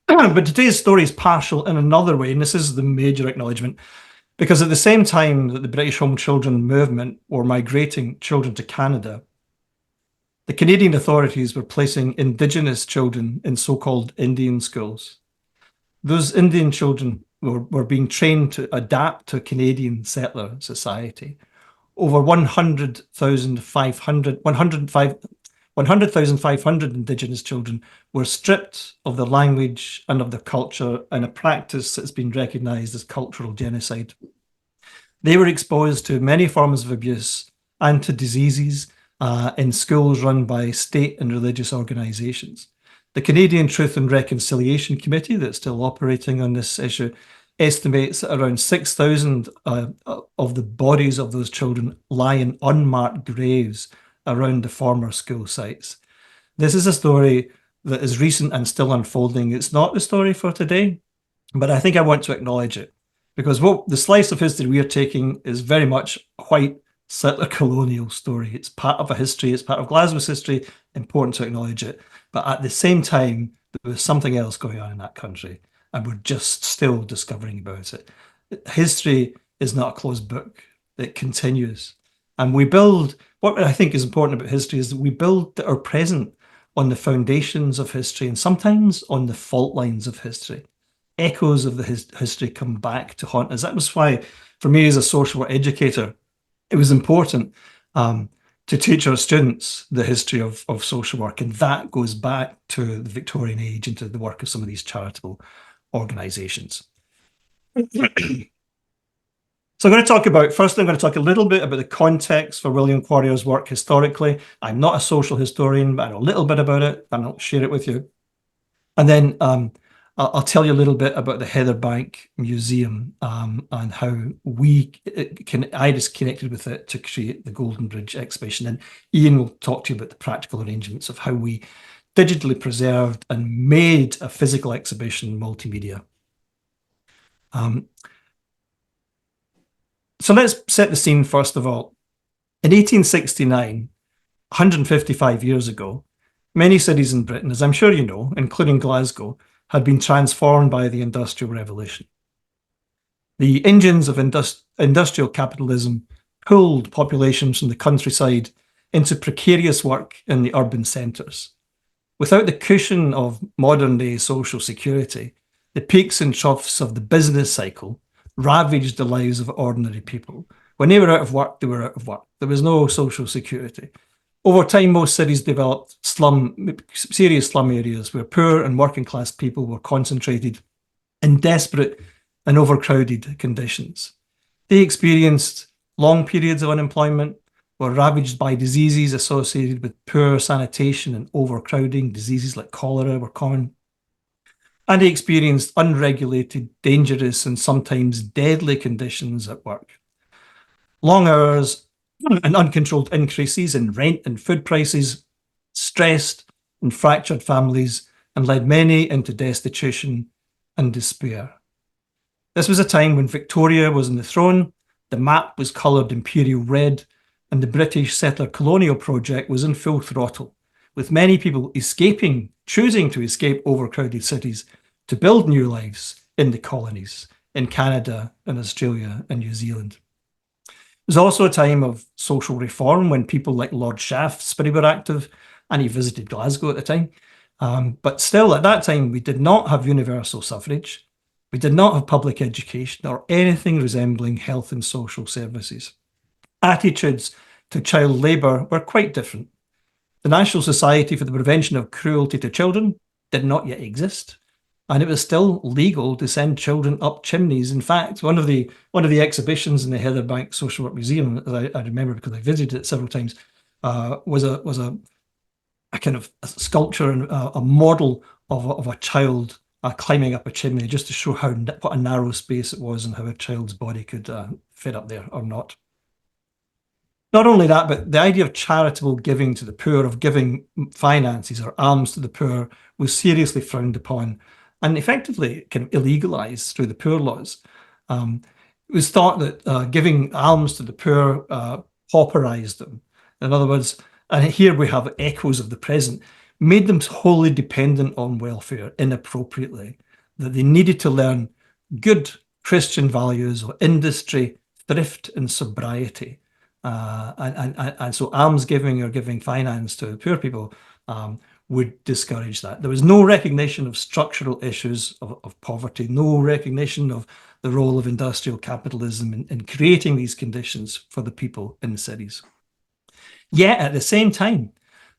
But today's story is partial in another way, and this is the major acknowledgement, because at the same time that the British Home Children movement were migrating children to Canada, the Canadian authorities were placing Indigenous children in so-called Indian schools. Those Indian children were being trained to adapt to Canadian settler society. Over 100,500 Indigenous children were stripped of their language and of their culture in a practice that's been recognised as cultural genocide. They were exposed to many forms of abuse and to diseases in schools run by state and religious organisations. The Canadian Truth and Reconciliation Committee, that's still operating on this issue, estimates that around 6,000 of the bodies of those children lie in unmarked graves around the former school sites. This is a story that is recent and still unfolding. It's not the story for today, but I think I want to acknowledge it, because what the slice of history we are taking is very much a white settler colonial story. It's part of a history, it's part of Glasgow's history, important to acknowledge it. But at the same time, there was something else going on in that country, and we're just still discovering about it. History is not a closed book. It continues. And we build, what I think is important about history is that we build our present on the foundations of history and sometimes on the fault lines of history. Echoes of the history come back to haunt us. That was why, for me as a social work educator, it was important to teach our students the history of social work. And that goes back to the Victorian age and to the work of some of these charitable organisations. So I'm going to talk about, first I'm going to talk a little bit about the context for William Quarrier's work historically. I'm not a social historian, but I know a little bit about it, and I'll share it with you. And then I'll tell you a little bit about the Heatherbank Museum and how I just connected with it to create the Golden Bridge exhibition. And Ian will talk to you about the practical arrangements of how we digitally preserved and made a physical exhibition multimedia. So let's set the scene first of all. In 1869, 155 years ago, many cities in Britain, as I'm sure you know, including Glasgow, had been transformed by the Industrial Revolution. The engines of industrial capitalism pulled populations from the countryside into precarious work in the urban centres. Without the cushion of modern-day social security, the peaks and troughs of the business cycle ravaged the lives of ordinary people. When they were out of work, they were out of work. There was no social security. Over time, most cities developed serious slum areas where poor and working class people were concentrated in desperate and overcrowded conditions. They experienced long periods of unemployment, were ravaged by diseases associated with poor sanitation and overcrowding. Diseases like cholera were common. And they experienced unregulated, dangerous, and sometimes deadly conditions at work. Long hours and uncontrolled increases in rent and food prices stressed and fractured families and led many into destitution and despair. This was a time when Victoria was on the throne, the map was coloured imperial red, and the British settler colonial project was in full throttle, with many people choosing to escape overcrowded cities to build new lives in the colonies, in Canada and Australia and New Zealand. It was also a time of social reform when people like Lord Shaftesbury were active, and he visited Glasgow at the time. But still, at that time, we did not have universal suffrage. We did not have public education or anything resembling health and social services. Attitudes to child labour were quite different. The National Society for the Prevention of Cruelty to Children did not yet exist, and it was still legal to send children up chimneys. In fact, one of the exhibitions in the Heatherbank Social Work Museum, that I remember because I visited it several times, was a kind of a sculpture and a model of a child climbing up a chimney, just to show what a narrow space it was and how a child's body could fit up there or not. Not only that, but the idea of charitable giving to the poor, of giving finances or alms to the poor, was seriously frowned upon and effectively kind of illegalized through the poor laws. It was thought that giving alms to the poor pauperized them. In other words, and here we have echoes of the present, made them wholly dependent on welfare inappropriately, that they needed to learn good Christian values of industry, thrift, and sobriety. And so almsgiving or giving finance to poor people would discourage that. There was no recognition of structural issues of poverty, no recognition of the role of industrial capitalism in creating these conditions for the people in the cities. Yet at the same time,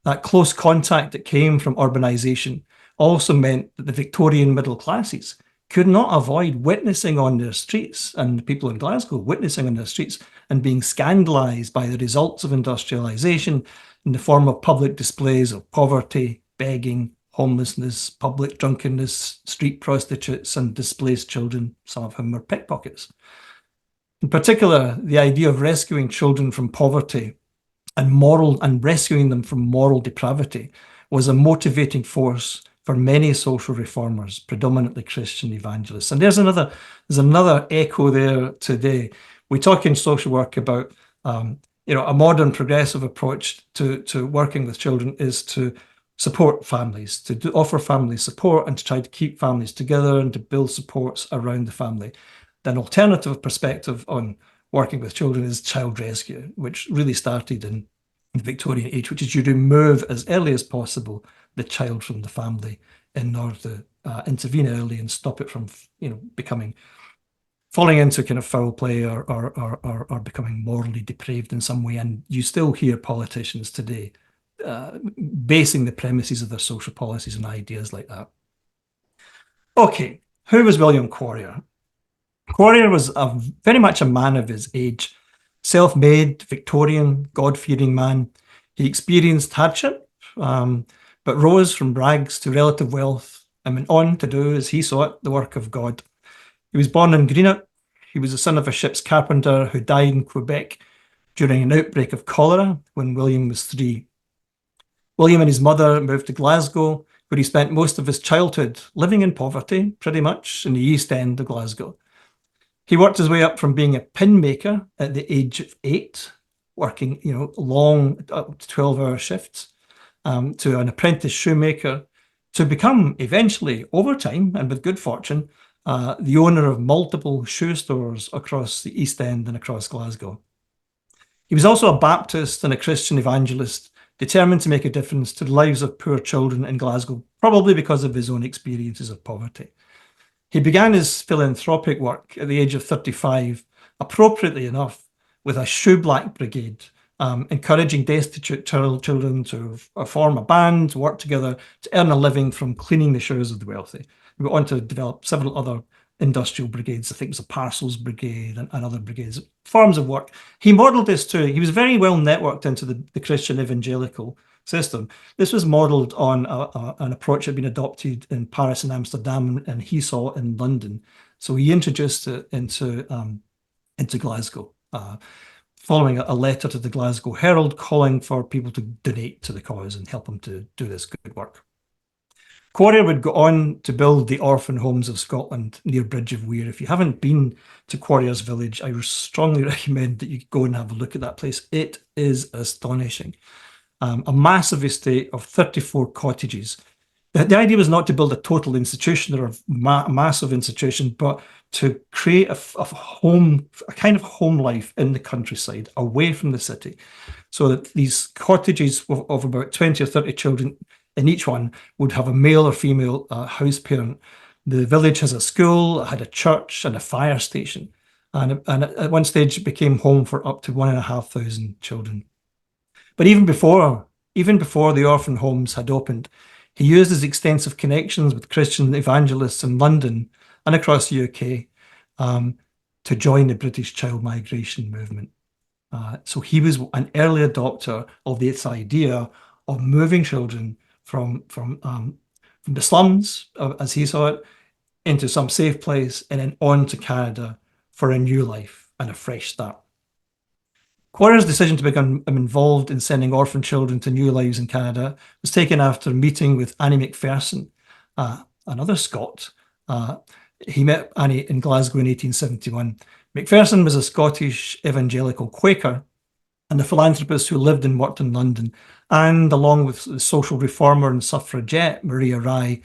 that close contact that came from urbanisation also meant that the Victorian middle classes could not avoid witnessing on their streets, and people in Glasgow witnessing on their streets and being scandalised by the results of industrialisation in the form of public displays of poverty, begging, homelessness, public drunkenness, street prostitutes, and displaced children, some of whom were pickpockets. In particular, the idea of rescuing children from poverty and rescuing them from moral depravity was a motivating force for many social reformers, predominantly Christian evangelists. And there's another echo there today. We talk in social work about a modern progressive approach to working with children is to support families, to offer family support and to try to keep families together and to build supports around the family. An alternative perspective on working with children is child rescue, which really started in the Victorian age, which is you remove as early as possible the child from the family in order to intervene early and stop it from, falling into kind of foul play or becoming morally depraved in some way. And you still hear politicians today basing the premises of their social policies on ideas like that. Okay, who was William Quarrier? Quarrier was very much a man of his age, self-made, Victorian, God-fearing man. He experienced hardship, but rose from rags to relative wealth and went on to do, as he saw it, the work of God. He was born in Greenock. He was the son of a ship's carpenter who died in Quebec during an outbreak of cholera when William was 3. William and his mother moved to Glasgow, where he spent most of his childhood living in poverty, pretty much, in the East End of Glasgow. He worked his way up from being a pin maker at the age of 8, working, long 12-hour shifts, to an apprentice shoemaker, to become eventually, over time and with good fortune, the owner of multiple shoe stores across the East End and across Glasgow. He was also a Baptist and a Christian evangelist, determined to make a difference to the lives of poor children in Glasgow, probably because of his own experiences of poverty. He began his philanthropic work at the age of 35, appropriately enough, with a shoeblack brigade, encouraging destitute children to form a band, to work together, to earn a living from cleaning the shoes of the wealthy. He went on to develop several other industrial brigades. I think it was a parcels brigade and other brigades, forms of work. He modelled this too. He was very well networked into the Christian evangelical system. This was modelled on an approach that had been adopted in Paris and Amsterdam, and he saw in London. So he introduced it into Glasgow, following a letter to the Glasgow Herald calling for people to donate to the cause and help him to do this good work. Quarrier would go on to build the orphan homes of Scotland near Bridge of Weir. If you haven't been to Quarrier's village, I would strongly recommend that you go and have a look at that place. It is astonishing. A massive estate of 34 cottages. The idea was not to build a total institution or a massive institution, but to create a home, a kind of home life in the countryside, away from the city, so that these cottages of about 20 or 30 children in each one would have a male or female house parent. The village has a school, had a church and a fire station. And at one stage it became home for up to 1,500 children. But even before the orphan homes had opened, he used his extensive connections with Christian evangelists in London and across the UK to join the British child migration movement. So he was an early adopter of this idea of moving children from the slums, as he saw it, into some safe place and then on to Canada for a new life and a fresh start. Quarrier's decision to become involved in sending orphan children to new lives in Canada was taken after meeting with Annie MacPherson, another Scot. He met Annie in Glasgow in 1871. MacPherson was a Scottish evangelical Quaker and the philanthropist who lived and worked in London, and along with the social reformer and suffragette Maria Rye,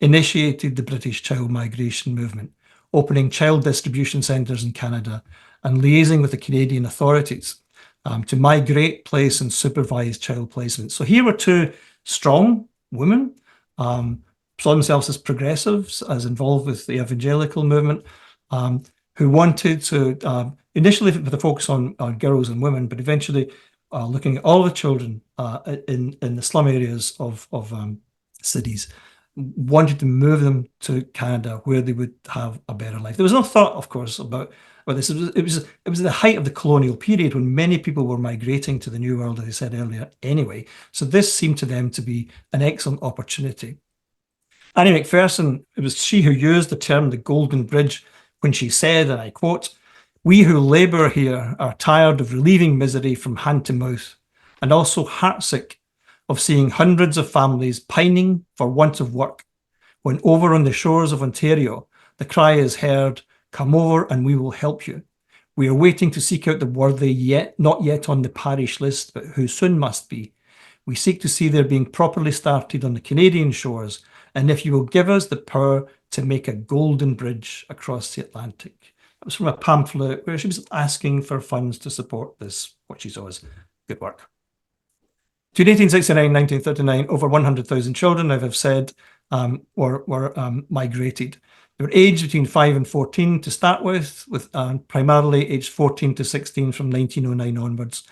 initiated the British child migration movement, opening child distribution centres in Canada and liaising with the Canadian authorities to migrate, place and supervise child placements. So here were two strong women, saw themselves as progressives, as involved with the evangelical movement, who wanted to, initially with a focus on girls and women, but eventually looking at all the children in the slum areas of cities, wanted to move them to Canada where they would have a better life. There was no thought, of course, about this. It was the height of the colonial period when many people were migrating to the New World, as I said earlier, anyway. So this seemed to them to be an excellent opportunity. Annie MacPherson, it was she who used the term the Golden Bridge when she said, and I quote, "We who labour here are tired of relieving misery from hand to mouth, and also heartsick of seeing hundreds of families pining for want of work, when over on the shores of Ontario, the cry is heard, 'Come over and we will help you.' We are waiting to seek out the worthy yet not yet on the parish list, but who soon must be. We seek to see their being properly started on the Canadian shores, and if you will give us the power to make a golden bridge across the Atlantic." That was from a pamphlet where she was asking for funds to support this, what she saw as good work. Between 1869 and 1939, over 100,000 children, as I've said, were migrated. They were aged between 5 and 14 to start with primarily aged 14 to 16 from 1909 onwards.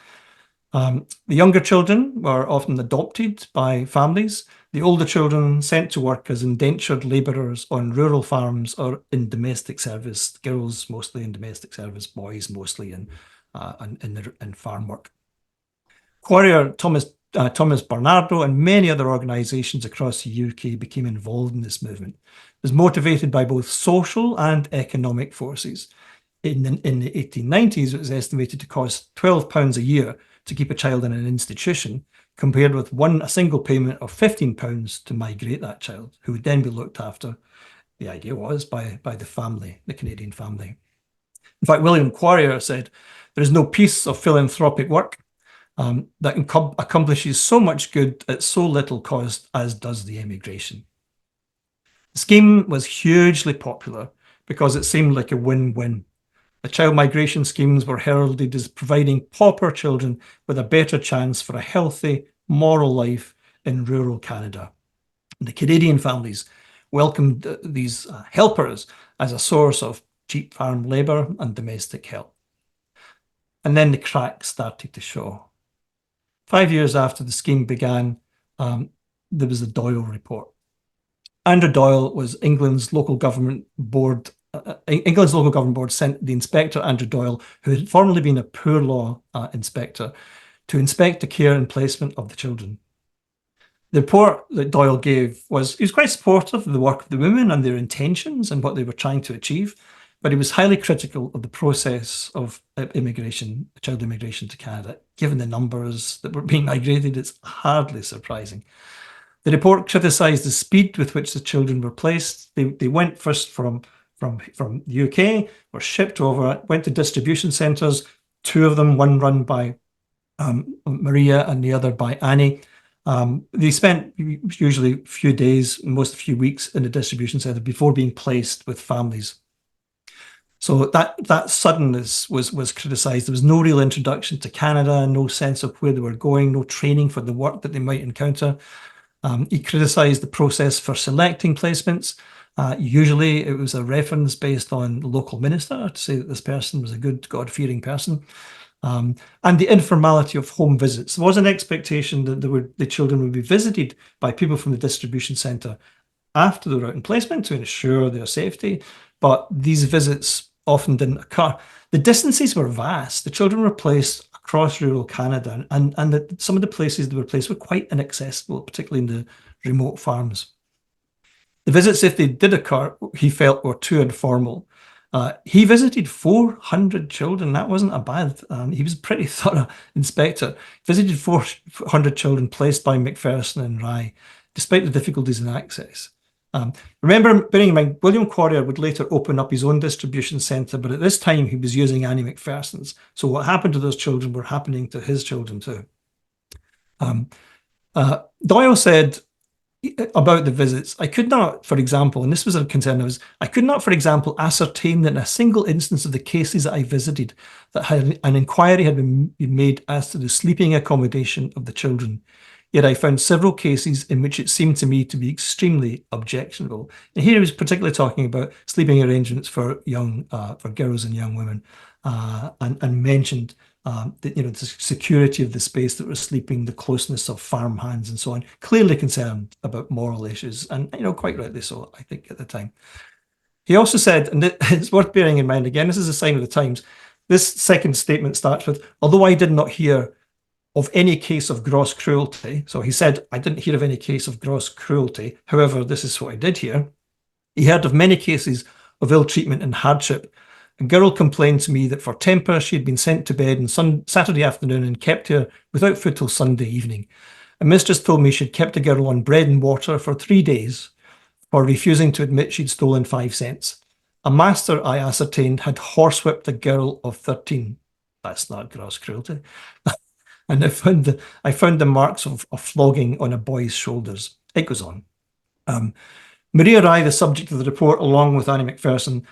The younger children were often adopted by families. The older children sent to work as indentured labourers on rural farms or in domestic service, girls mostly in domestic service, boys mostly in farm work. Quarrier, Thomas Bernardo and many other organisations across the UK became involved in this movement. It was motivated by both social and economic forces. In the 1890s, it was estimated to cost £12 a year to keep a child in an institution, compared with a single payment of £15 to migrate that child, who would then be looked after, the idea was, by the family, the Canadian family. In fact, William Quarrier said, "There is no piece of philanthropic work that accomplishes so much good at so little cost as does the emigration." The scheme was hugely popular because it seemed like a win-win. The child migration schemes were heralded as providing pauper children with a better chance for a healthy, moral life in rural Canada. The Canadian families welcomed these helpers as a source of cheap farm labour and domestic help. And then the cracks started to show. 5 years after the scheme began, there was the Doyle report. Andrew Doyle was England's local government board sent the inspector, Andrew Doyle, who had formerly been a poor law inspector, to inspect the care and placement of the children. The report that Doyle gave he was quite supportive of the work of the women and their intentions and what they were trying to achieve, but he was highly critical of the process of child immigration to Canada. Given the numbers that were being migrated, it's hardly surprising. The report criticised the speed with which the children were placed. They went first from the UK, were shipped over, went to distribution centres, two of them, one run by Maria and the other by Annie. They spent usually a few days, most a few weeks in the distribution centre before being placed with families. So that suddenness was criticised. There was no real introduction to Canada, no sense of where they were going, no training for the work that they might encounter. He criticised the process for selecting placements. Usually it was a reference based on the local minister to say that this person was a good, God-fearing person. And the informality of home visits. There was an expectation that the children would be visited by people from the distribution centre after they were out in placement to ensure their safety, but these visits often didn't occur. The distances were vast. The children were placed across rural Canada, and some of the places they were placed were quite inaccessible, particularly in the remote farms. The visits, if they did occur, he felt were too informal. He visited 400 children. That wasn't a bad, he was a pretty thorough inspector. Visited 400 children placed by MacPherson and Rye, despite the difficulties in access. Remember, bearing in mind, William Quarrier would later open up his own distribution centre, but at this time he was using Annie MacPherson's. So what happened to those children were happening to his children too. Doyle said about the visits, I could not, for example, and this was a concern, I could not, for example, ascertain that in a single instance of the cases that I visited, that an inquiry had been made as to the sleeping accommodation of the children. Yet I found several cases in which it seemed to me to be extremely objectionable. And here he was particularly talking about sleeping arrangements for for girls and young women, and mentioned the security of the space that was sleeping, the closeness of farm hands, and so on. Clearly concerned about moral issues, and quite rightly so, I think, at the time. He also said, and it's worth bearing in mind again, this is a sign of the times. This second statement starts with, although I did not hear of any case of gross cruelty. So he said, I didn't hear of any case of gross cruelty. However, this is what I did hear. He heard of many cases of ill treatment and hardship. A girl complained to me that for temper, she had been sent to bed on Saturday afternoon and kept here without food till Sunday evening. A mistress told me she'd kept a girl on bread and water for 3 days for refusing to admit she'd stolen 5 cents. A master, I ascertained, had horsewhipped a girl of 13. That's not gross cruelty. And I found the marks of flogging on a boy's shoulders. It goes on. Maria Rye, the subject of the report, along with Annie MacPherson,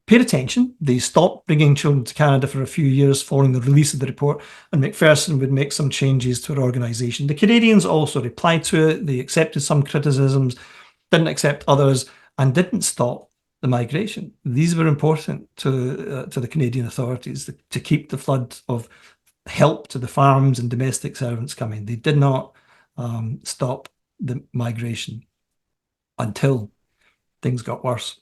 paid attention. They stopped bringing children to Canada for a few years following the release of the report, and MacPherson would make some changes to her organisation. The Canadians also replied to it. They accepted some criticisms, didn't accept others, and didn't stop the migration. These were important to the Canadian authorities to keep the flood of help to the farms and domestic servants coming. They did not stop the migration until things got worse.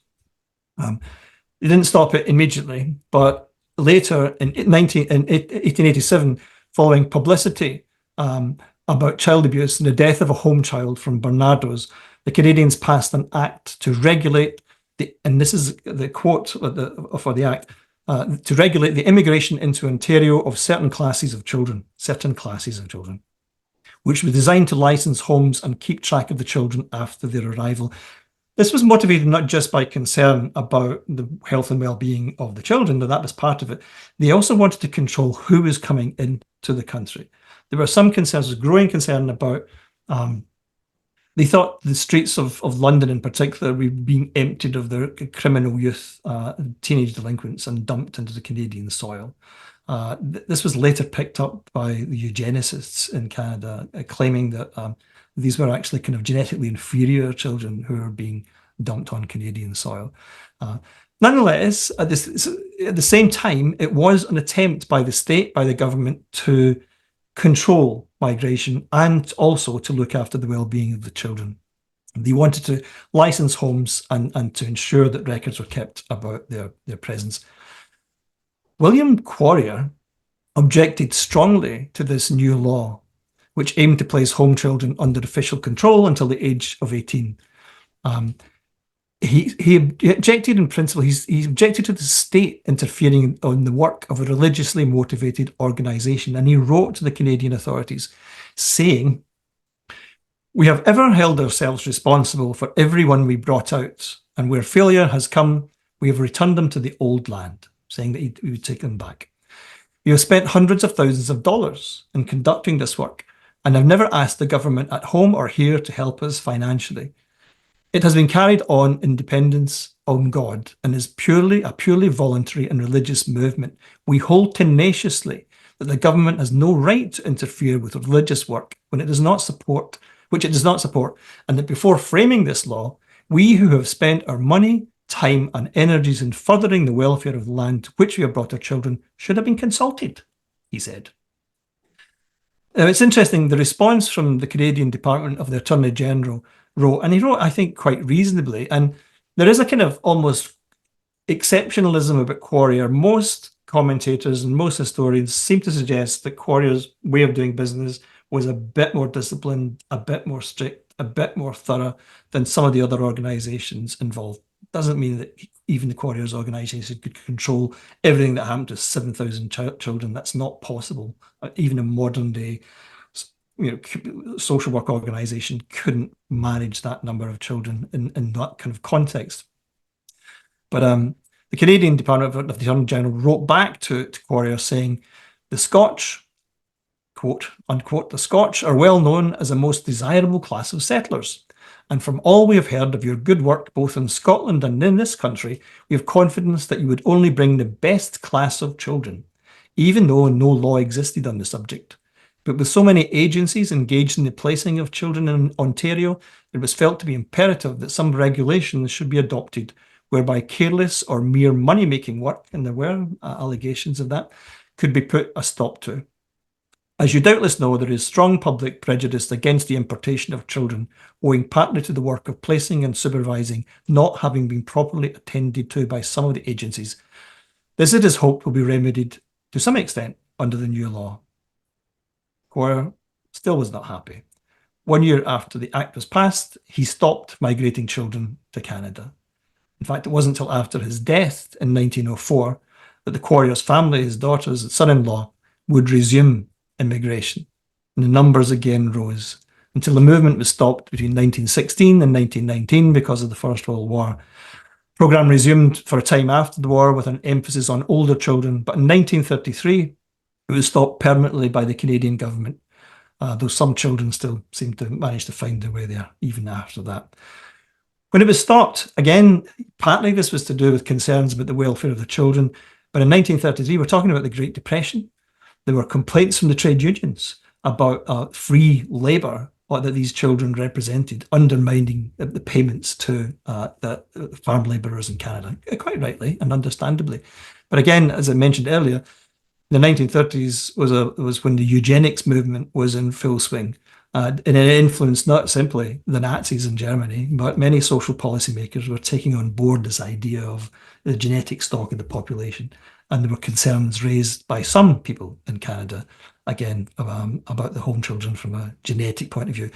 They didn't stop it immediately, but later in 1887, following publicity about child abuse and the death of a home child from Barnardo's, the Canadians passed an act to regulate and this is the quote for the act, to regulate the immigration into Ontario of certain classes of children, which were designed to license homes and keep track of the children after their arrival. This was motivated not just by concern about the health and well-being of the children, though that was part of it. They also wanted to control who was coming into the country. There were some concerns, growing concern about, they thought the streets of London in particular were being emptied of their criminal youth, teenage delinquents, and dumped into the Canadian soil. This was later picked up by the eugenicists in Canada, claiming that these were actually kind of genetically inferior children who were being dumped on Canadian soil. Nonetheless, at the same time, it was an attempt by the state, by the government, to control migration and also to look after the well-being of the children. They wanted to license homes and to ensure that records were kept about their presence. William Quarrier objected strongly to this new law, which aimed to place home children under official control until the age of 18. He objected in principle. He objected to the state interfering on the work of a religiously motivated organisation, and he wrote to the Canadian authorities saying, "We have ever held ourselves responsible for everyone we brought out, and where failure has come, we have returned them to the old land," saying that we would take them back. "You have spent hundreds of thousands of dollars in conducting this work, and have never asked the government at home or here to help us financially. It has been carried on in dependence on God and is a purely voluntary and religious movement. We hold tenaciously that the government has no right to interfere with religious work which it does not support, and that before framing this law, we who have spent our money, time and energies in furthering the welfare of the land to which we have brought our children should have been consulted," he said. Now, it's interesting, the response from the Canadian Department of the Attorney General wrote, and he wrote, I think, quite reasonably, and there is a kind of almost exceptionalism about Quarrier. Most commentators and most historians seem to suggest that Quarrier's way of doing business was a bit more disciplined, a bit more strict, a bit more thorough than some of the other organisations involved. Doesn't mean that even the Quarrier's organisation could control everything that happened to 7,000 children. That's not possible, even in modern day social work organisation couldn't manage that number of children in that kind of context. But the Canadian Department of the Attorney General wrote back to Quarrier saying, the Scotch, quote, unquote, the Scotch are well known as a most desirable class of settlers. And from all we have heard of your good work, both in Scotland and in this country, we have confidence that you would only bring the best class of children, even though no law existed on the subject. But with so many agencies engaged in the placing of children in Ontario, it was felt to be imperative that some regulations should be adopted whereby careless or mere money-making work, and there were allegations of that, could be put a stop to. As you doubtless know, there is strong public prejudice against the importation of children, owing partly to the work of placing and supervising not having been properly attended to by some of the agencies. This, it is hoped, will be remedied to some extent under the new law. Quarrier still was not happy. 1 year after the Act was passed, he stopped migrating children to Canada. In fact, it wasn't until after his death in 1904 that the Quarrier's family, his daughters, son-in-law, would resume immigration. And the numbers again rose until the movement was stopped between 1916 and 1919 because of the First World War. The programme resumed for a time after the war with an emphasis on older children, but in 1933 it was stopped permanently by the Canadian government, though some children still seem to manage to find their way there even after that. When it was stopped, again, partly this was to do with concerns about the welfare of the children, but in 1933, we're talking about the Great Depression. There were complaints from the trade unions about free labour that these children represented, undermining the payments to the farm labourers in Canada, quite rightly and understandably. But again, as I mentioned earlier, the 1930s was when the eugenics movement was in full swing. And it influenced not simply the Nazis in Germany, but many social policymakers were taking on board this idea of the genetic stock of the population. And there were concerns raised by some people in Canada, again, about the home children from a genetic point of view,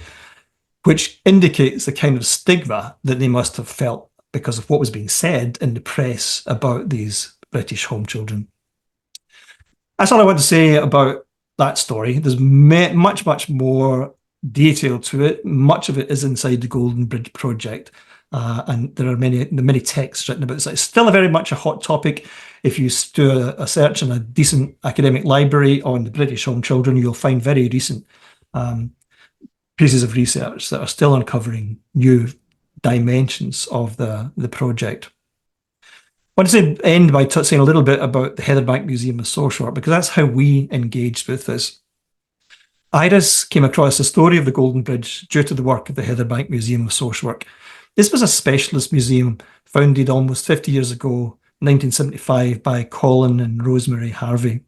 which indicates the kind of stigma that they must have felt because of what was being said in the press about these British home children. That's all I want to say about that story. There's much, much more detail to it. Much of it is inside the Golden Bridge Project. And there are many texts written about it. So it's still very much a hot topic. If you do a search in a decent academic library on the British home children, you'll find very recent pieces of research that are still uncovering new dimensions of the project. I want to end by saying a little bit about the Heatherbank Museum of Social Work, because that's how we engaged with this. Iris came across the story of the Golden Bridge due to the work of the Heatherbank Museum of Social Work. This was a specialist museum founded almost 50 years ago, 1975, by Colin and Rosemary Harvey.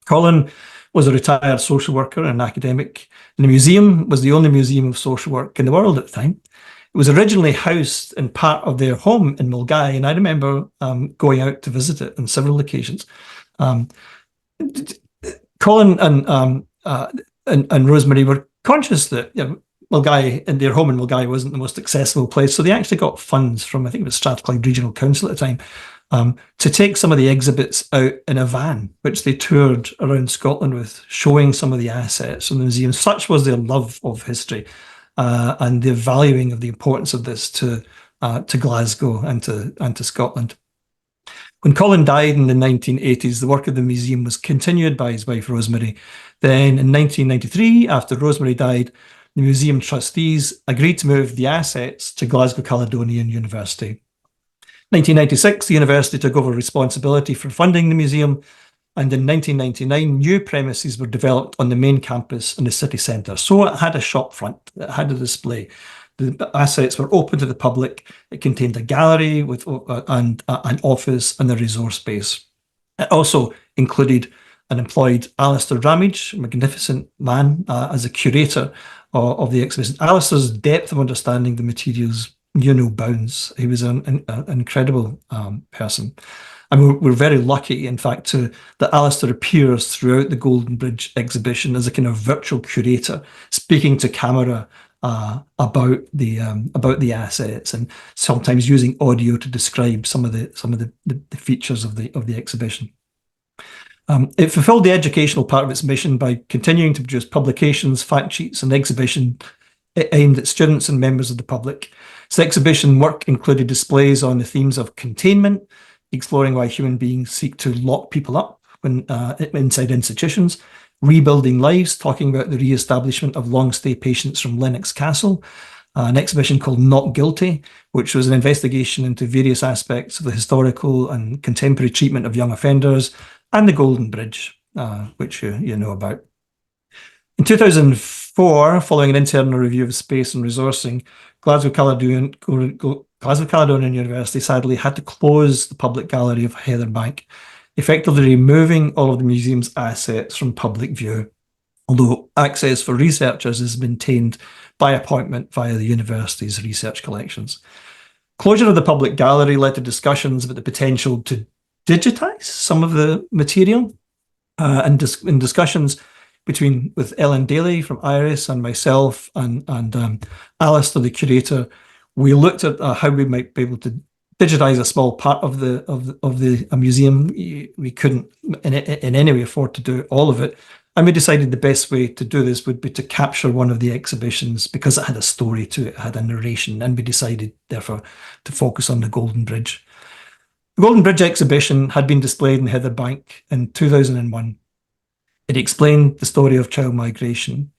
Colin was a retired social worker and academic, and the museum was the only museum of social work in the world at the time. It was originally housed in part of their home in Mulgai, and I remember going out to visit it on several occasions. Colin and Rosemary were conscious that Mulgai, and their home in Mulgai wasn't the most accessible place, so they actually got funds from, I think it was Strathclyde Regional Council at the time, to take some of the exhibits out in a van, which they toured around Scotland with, showing some of the assets in the museum. Such was their love of history and the valuing of the importance of this to Glasgow and to Scotland. When Colin died in the 1980s, the work of the museum was continued by his wife Rosemary. Then in 1993, after Rosemary died, the museum trustees agreed to move the assets to Glasgow Caledonian University. 1996, the university took over responsibility for funding the museum, and in 1999, new premises were developed on the main campus in the city centre. So it had a shop front, it had a display. The assets were open to the public. It contained a gallery with and an office and a resource space. It also included and employed Alistair Ramage, a magnificent man, as a curator of the exhibition. Alistair's depth of understanding the materials knew no bounds. He was an incredible person. And we're very lucky, in fact, that Alistair appears throughout the Golden Bridge exhibition as a kind of virtual curator, speaking to camera about the assets, and sometimes using audio to describe some of the features of the exhibition. It fulfilled the educational part of its mission by continuing to produce publications, fact sheets, and exhibition aimed at students and members of the public. Its exhibition work included displays on the themes of containment, exploring why human beings seek to lock people up when inside institutions, rebuilding lives, talking about the re-establishment of long-stay patients from Lennox Castle, an exhibition called Not Guilty, which was an investigation into various aspects of the historical and contemporary treatment of young offenders, and the Golden Bridge, which you know about. In 2004, following an internal review of space and resourcing, Glasgow Caledonian University sadly had to close the public gallery of Heatherbank, effectively removing all of the museum's assets from public view, although access for researchers is maintained by appointment via the university's research collections. Closure of the public gallery led to discussions about the potential to digitize some of the material, and in discussions with Ellen Daly from Iris and myself and Alistair, the curator, we looked at how we might be able to digitize a small part of a museum. We couldn't in any way afford to do all of it, and we decided the best way to do this would be to capture one of the exhibitions because it had a story to it, it had a narration, and we decided therefore to focus on the Golden Bridge. The Golden Bridge exhibition had been displayed in Heatherbank in 2001. It explained the story of child migration.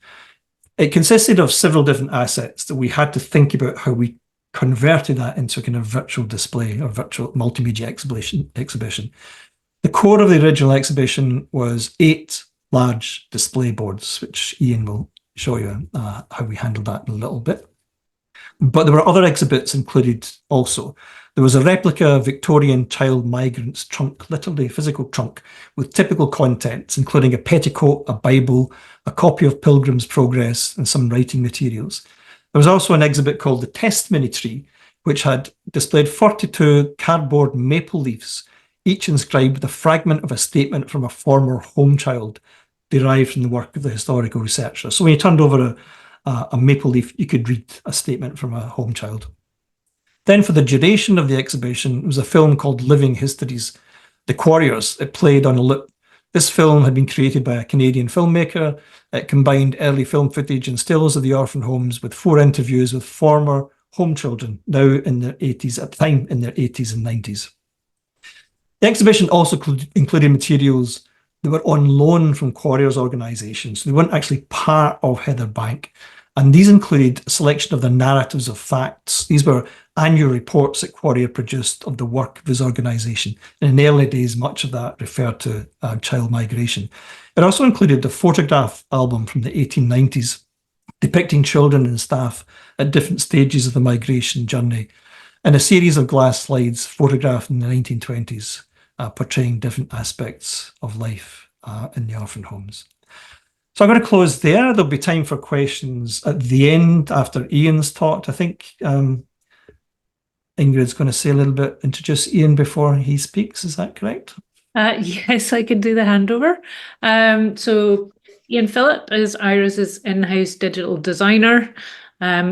It consisted of several different assets that we had to think about how we converted that into a kind of virtual display or virtual multimedia exhibition. The core of the original exhibition was 8 large display boards, which Ian will show you how we handled that in a little bit. But there were other exhibits included also. There was a replica Victorian child migrants trunk, literally a physical trunk, with typical contents, including a petticoat, a Bible, a copy of Pilgrim's Progress, and some writing materials. There was also an exhibit called the Testimony Tree, which had displayed 42 cardboard maple leaves, each inscribed with a fragment of a statement from a former home child derived from the work of the historical researcher. So when you turned over a maple leaf, you could read a statement from a home child. Then for the duration of the exhibition, it was a film called Living Histories, The Quarriers. It played on a loop. This film had been created by a Canadian filmmaker. It combined early film footage and stills of the orphan homes with 4 interviews with former home children, now in their 80s, at the time in their 80s and 90s. The exhibition also included materials that were on loan from Quarrier's organisation, so they weren't actually part of Heatherbank. And these included a selection of the narratives of facts. These were annual reports that Quarrier produced of the work of his organisation. And in the early days, much of that referred to child migration. It also included a photograph album from the 1890s, depicting children and staff at different stages of the migration journey, and a series of glass slides photographed in the 1920s, portraying different aspects of life in the orphan homes. So I'm going to close there. There'll be time for questions at the end after Ian's talked. I think Ingrid's going to say a little bit, introduce Ian before he speaks. Is that correct? Yes, I can do the handover. So Ian Phillip is Iris's in-house digital designer.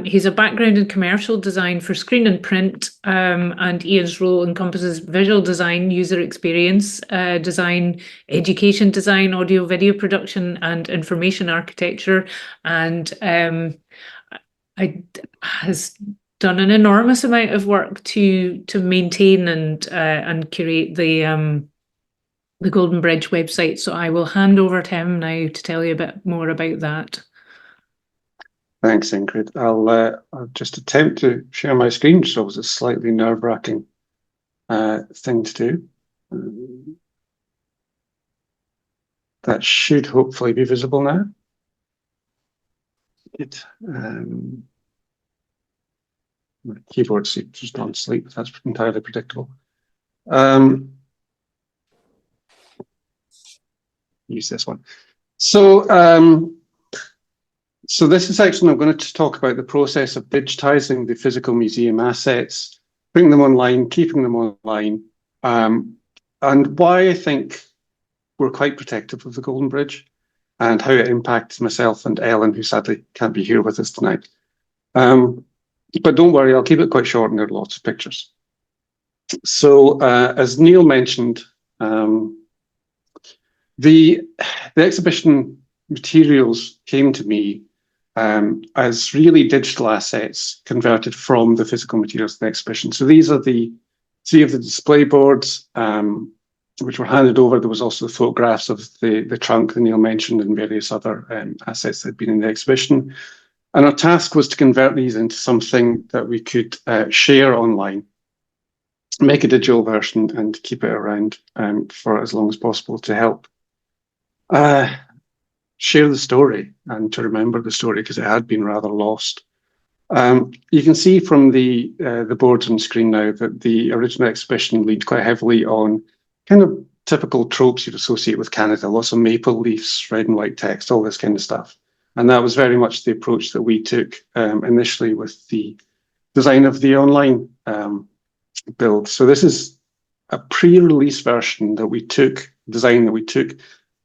He's a background in commercial design for screen and print, and Ian's role encompasses visual design, user experience design, education design, audio video production, and information architecture. And has done an enormous amount of work to maintain and curate the Golden Bridge website. So I will hand over to him now to tell you a bit more about that. Thanks, Ingrid. I'll just attempt to share my screen, so it was a slightly nerve-wracking thing to do. That should hopefully be visible now. Good. My keyboard's just on sleep. That's entirely predictable. Use this one. So this is actually, I'm going to talk about the process of digitizing the physical museum assets, bringing them online, keeping them online, and why I think we're quite protective of the Golden Bridge and how it impacts myself and Ellen, who sadly can't be here with us tonight. But don't worry, I'll keep it quite short and there are lots of pictures. So as Neil mentioned, The exhibition materials came to me as really digital assets converted from the physical materials of the exhibition. So these are the 3 of the display boards, which were handed over. There was also the photographs of the trunk that Neil mentioned and various other assets that had been in the exhibition. And our task was to convert these into something that we could share online, make a digital version and keep it around for as long as possible to help share the story and to remember the story, because it had been rather lost. You can see from the boards on the screen now that the original exhibition leaned quite heavily on kind of typical tropes you'd associate with Canada, lots of maple leaves, red and white text, all this kind of stuff. And that was very much the approach that we took initially with the design of the online build. So this is a pre-release version that we took, design that we took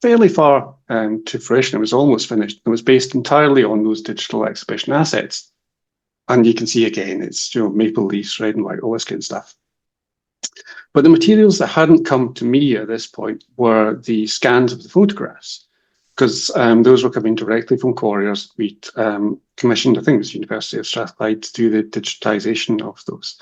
fairly far to fruition. It was almost finished. It was based entirely on those digital exhibition assets. And you can see again, it's maple leaves, red and white, all this kind of stuff. But the materials that hadn't come to me at this point were the scans of the photographs, because those were coming directly from Quarriers. We'd commissioned, I think it was University of Strathclyde, to do the digitization of those.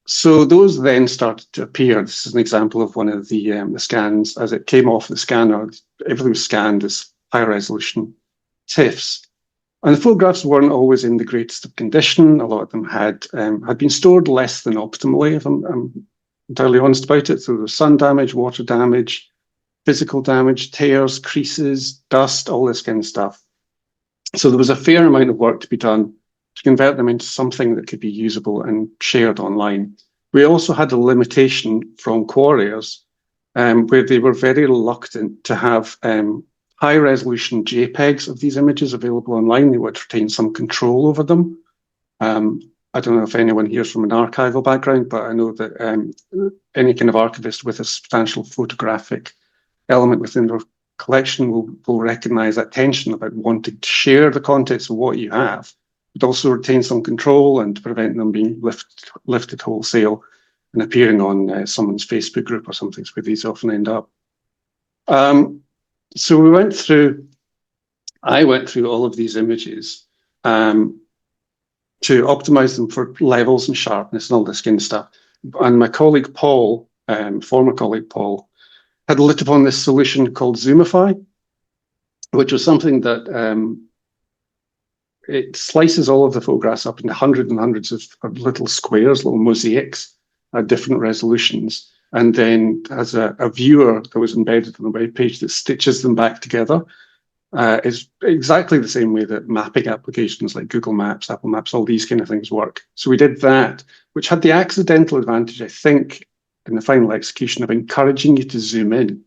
So those then started to appear. This is an example of one of the scans. As it came off the scanner, everything was scanned as high resolution TIFFs. And the photographs weren't always in the greatest of condition. A lot of them had been stored less than optimally, if I'm entirely honest about it. So there was sun damage, water damage, physical damage, tears, creases, dust, all this kind of stuff. So there was a fair amount of work to be done to convert them into something that could be usable and shared online. We also had a limitation from Quarriers where they were very reluctant to have high-resolution JPEGs of these images available online. They would retain some control over them. I don't know if anyone here is from an archival background, but I know that any kind of archivist with a substantial photographic element within their collection will recognise that tension about wanting to share the contents of what you have, but also retain some control and to prevent them being lifted wholesale and appearing on someone's Facebook group or something, where these often end up. So I went through all of these images to optimize them for levels and sharpness and all this kind of stuff. And my colleague Paul, former colleague Paul, had lit upon this solution called Zoomify, which was something that it slices all of the photographs up into hundreds and hundreds of little squares, little mosaics at different resolutions, and then has a viewer that was embedded on the web page that stitches them back together. It's exactly the same way that mapping applications like Google Maps, Apple Maps, all these kind of things work. So we did that, which had the accidental advantage, I think, in the final execution of encouraging you to zoom in.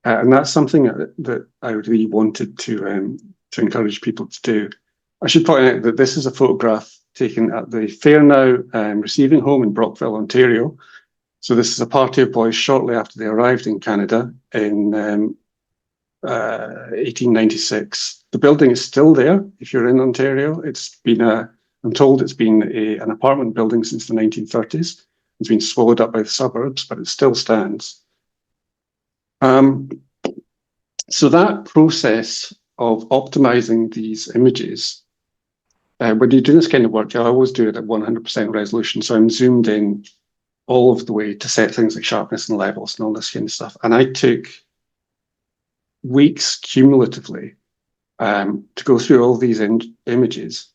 And that's something that I really wanted to encourage people to do. I should point out that this is a photograph taken at the Fair Now receiving home in Brockville, Ontario. So this is a party of boys shortly after they arrived in Canada in 1896. The building is still there if you're in Ontario. It's been I'm told it's been an apartment building since the 1930s. It's been swallowed up by the suburbs, but it still stands. So that process of optimizing these images, when you do this kind of work, I always do it at 100% resolution. So I'm zoomed in all of the way to set things like sharpness and levels and all this kind of stuff. And I took weeks cumulatively to go through all these images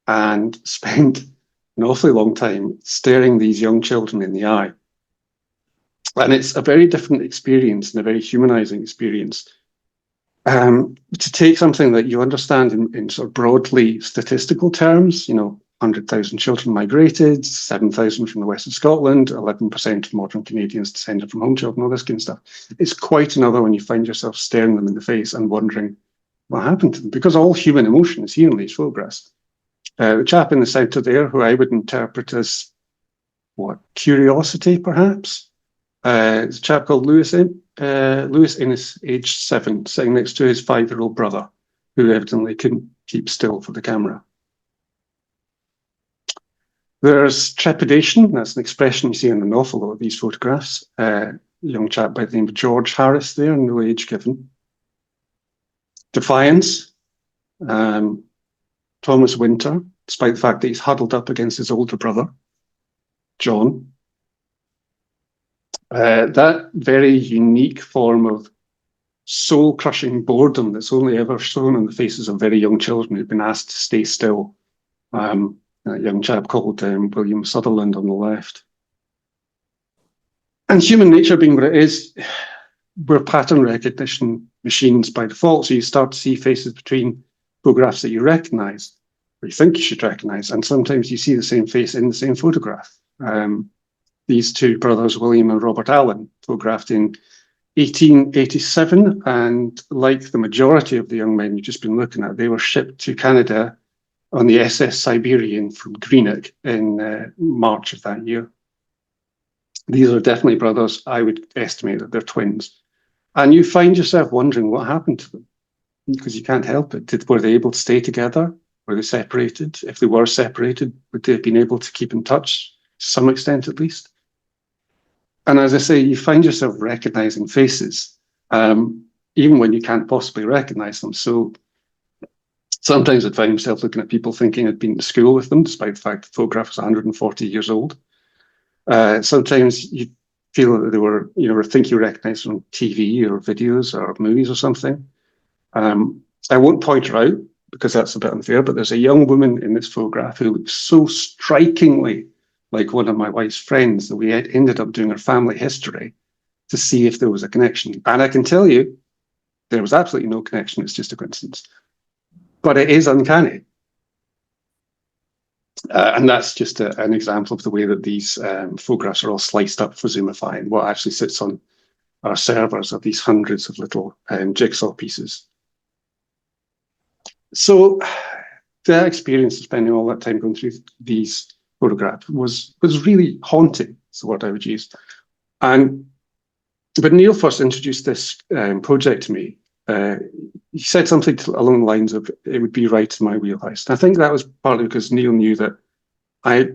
and spent an awfully long time staring these young children in the eye. And it's a very different experience and a very humanizing experience. To take something that you understand in sort of broadly statistical terms, 100,000 children migrated, 7,000 from the west of Scotland, 11% of modern Canadians descended from home children, all this kind of stuff. It's quite another when you find yourself staring them in the face and wondering what happened to them, because all human emotion is here in these photographs. The chap in the centre there, who I would interpret as, curiosity, perhaps? It's a chap called Lewis Innes, aged 7, sitting next to his 5-year-old brother, who evidently couldn't keep still for the camera. There's trepidation. That's an expression you see in an awful lot of these photographs. young chap by the name of George Harris there, no age given. Defiance, Thomas Winter, despite the fact that he's huddled up against his older brother, John. That very unique form of soul-crushing boredom that's only ever shown on the faces of very young children who've been asked to stay still. A young chap called William Sutherland on the left. And human nature being what it is, we're pattern recognition machines by default, so you start to see faces between photographs that you recognise, or you think you should recognise, and sometimes you see the same face in the same photograph. These two brothers, William and Robert Allen, photographed in 1887, and like the majority of the young men you've just been looking at, they were shipped to Canada on the SS Siberian from Greenock in March of that year. These are definitely brothers. I would estimate that they're twins. And you find yourself wondering what happened to them, because you can't help it. Were they able to stay together? Were they separated? If they were separated, would they have been able to keep in touch to some extent at least? And as I say, you find yourself recognizing faces, even when you can't possibly recognize them. So sometimes I'd find myself looking at people thinking I'd been to school with them, despite the fact the photograph was 140 years old. Sometimes you feel that they were, or think you recognize them from TV or videos or movies or something. I won't point her out because that's a bit unfair, but there's a young woman in this photograph who looks so strikingly like one of my wife's friends that we ended up doing her family history to see if there was a connection. And I can tell you, there was absolutely no connection. It's just a coincidence. But it is uncanny. And that's just an example of the way that these photographs are all sliced up for Zoomify, and what actually sits on our servers are these hundreds of little jigsaw pieces. So the experience of spending all that time going through these photographs was really haunting, is the word I would use. But Neil first introduced this project to me. He said something along the lines of, it would be right in my wheelhouse. And I think that was partly because Neil knew that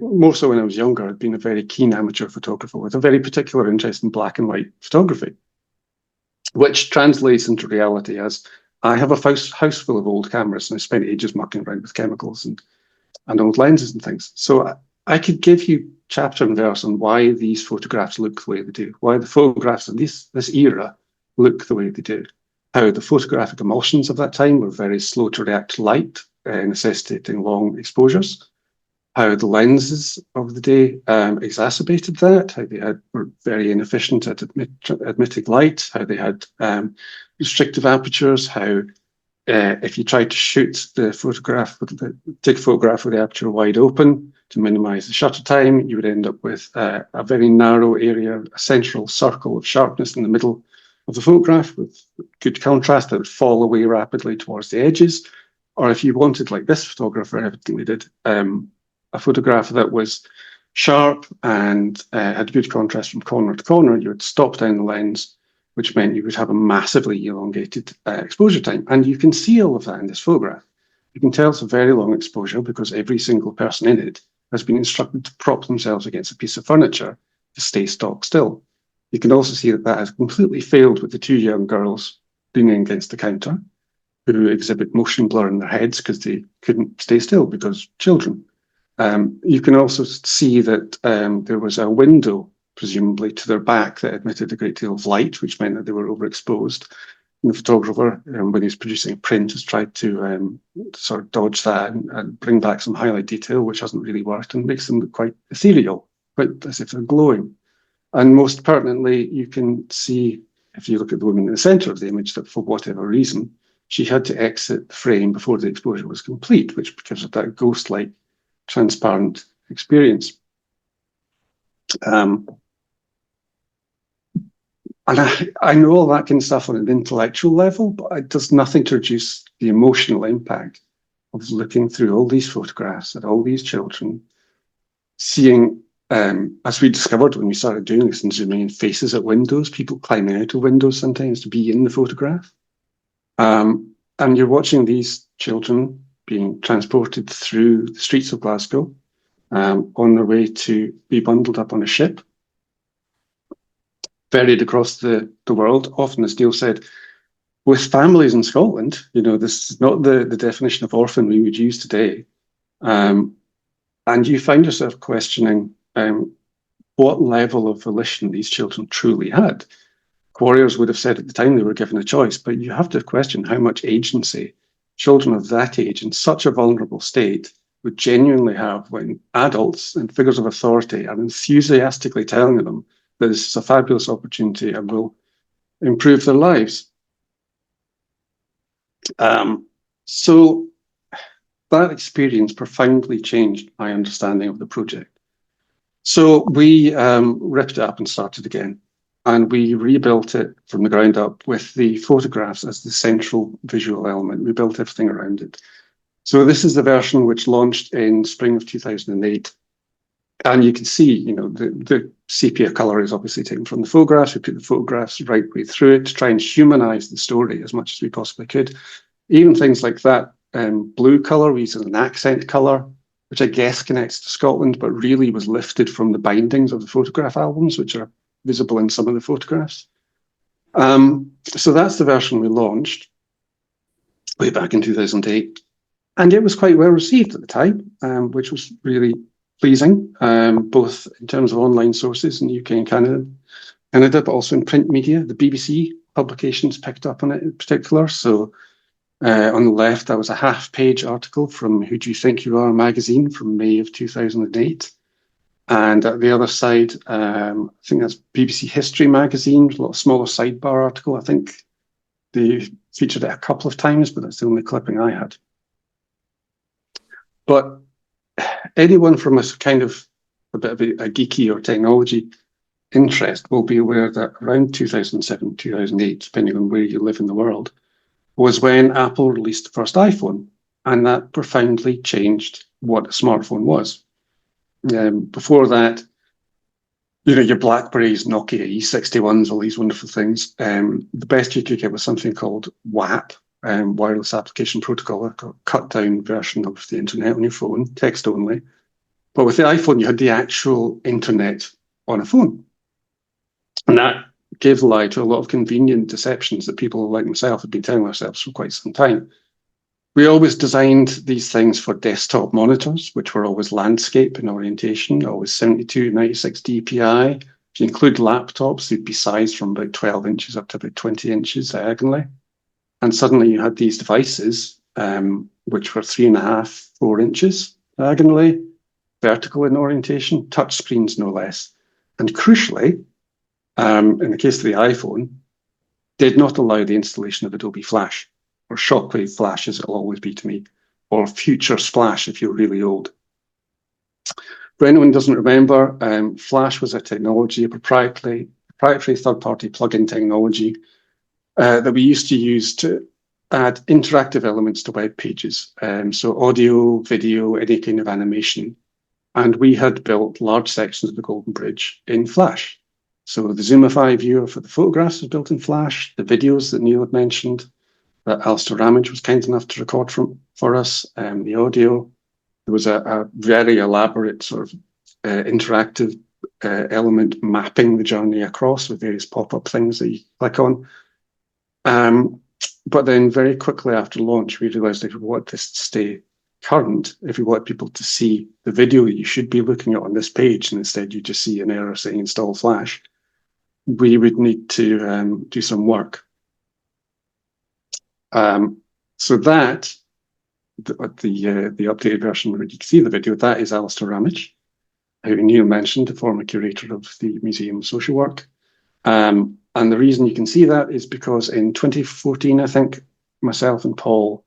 more so when I was younger, I'd been a very keen amateur photographer with a very particular interest in black and white photography, which translates into reality as I have a house full of old cameras, and I spent ages mucking around with chemicals and old lenses and things. So I could give you chapter and verse on why these photographs look the way they do, why the photographs of this era look the way they do, how the photographic emulsions of that time were very slow to react to light, necessitating long exposures, how the lenses of the day exacerbated that, how they were very inefficient at admitting light, how they had restrictive apertures, how if you tried to shoot the photograph, take a photograph with the aperture wide open to minimize the shutter time, you would end up with a very narrow area, a central circle of sharpness in the middle of the photograph with good contrast that would fall away rapidly towards the edges. Or if you wanted, like this photographer evidently did, a photograph that was sharp and had good contrast from corner to corner, you would stop down the lens, which meant you would have a massively elongated exposure time. And you can see all of that in this photograph. You can tell it's a very long exposure because every single person in it has been instructed to prop themselves against a piece of furniture to stay stock still. You can also see that has completely failed with the two young girls leaning against the counter who exhibit motion blur in their heads because they couldn't stay still because children. You can also see that there was a window, presumably to their back, that admitted a great deal of light, which meant that they were overexposed. And the photographer, when he was producing a print, has tried to sort of dodge that and bring back some highlight detail, which hasn't really worked and makes them look quite ethereal, quite as if they're glowing. And most pertinently, you can see, if you look at the woman in the center of the image, that for whatever reason, she had to exit the frame before the exposure was complete, which gives her that ghost-like, transparent experience. And I know all that kind of stuff on an intellectual level, but it does nothing to reduce the emotional impact of looking through all these photographs at all these children, seeing, as we discovered when we started doing this and zooming in, faces at windows, people climbing out of windows sometimes to be in the photograph. And you're watching these children being transported through the streets of Glasgow on their way to be bundled up on a ship. varied across the world, often, as Neil said, with families in Scotland. You know, this is not the definition of orphan we would use today. And you find yourself questioning what level of volition these children truly had. Quarriers would have said at the time they were given a choice, but you have to question how much agency children of that age in such a vulnerable state would genuinely have when adults and figures of authority are enthusiastically telling them that this is a fabulous opportunity and will improve their lives. So that experience profoundly changed my understanding of the project. So we ripped it up and started again. And we rebuilt it from the ground up with the photographs as the central visual element. We built everything around it. So this is the version which launched in spring of 2008. And you can see, you know, the sepia colour is obviously taken from the photographs. We put the photographs right way through it to try and humanise the story as much as we possibly could. Even things like that blue colour, we used as an accent colour, which I guess connects to Scotland, but really was lifted from the bindings of the photograph albums, which are visible in some of the photographs. So that's the version we launched way back in 2008. And it was quite well received at the time, which was really pleasing, both in terms of online sources in the UK and Canada, but also in print media. The BBC publications picked up on it in particular. So on the left, that was a half-page article from Who Do You Think You Are magazine from May of 2008. And at the other side, I think that's BBC History magazine, a little smaller sidebar article. I think they featured it a couple of times, but that's the only clipping I had. But anyone from a kind of a bit of a geeky or technology interest will be aware that around 2007, 2008, depending on where you live in the world, was when Apple released the first iPhone. And that profoundly changed what a smartphone was. Before that, you know, your Blackberries, Nokia E61s, all these wonderful things. The best you could get was something called WAP, Wireless Application Protocol, a cut down version of the internet on your phone, text only. But with the iPhone, you had the actual internet on a phone. And that gave lie to a lot of convenient deceptions that people like myself had been telling ourselves for quite some time. We always designed these things for desktop monitors, which were always landscape in orientation, always 72, 96 dpi. If you include laptops, they'd be sized from about 12 inches up to about 20 inches diagonally. And suddenly you had these devices, which were 3.5, 4 inches diagonally, vertical in orientation, touch screens no less. And crucially, in the case of the iPhone, did not allow the installation of Adobe Flash, or Shockwave Flash as it'll always be to me, or Future Splash if you're really old. For anyone who doesn't remember, Flash was a technology, a proprietary third-party plugin technology that we used to use to add interactive elements to web pages. So audio, video, any kind of animation. And we had built large sections of the Golden Bridge in Flash. So the Zoomify viewer for the photographs was built in Flash, the videos that Neil had mentioned, that Alistair Ramage was kind enough to record for us, the audio. There was a very elaborate sort of interactive element mapping the journey across with various pop-up things that you click on. But then very quickly after launch, we realized if we want this to stay current, if we want people to see the video that you should be looking at on this page, and instead you just see an error saying install Flash, we would need to do some work. So that, the updated version where you can see the video, that is Alistair Ramage, who Neil mentioned, the former curator of the Museum of Social Work. And the reason you can see that is because in 2014, I think, myself and Paul,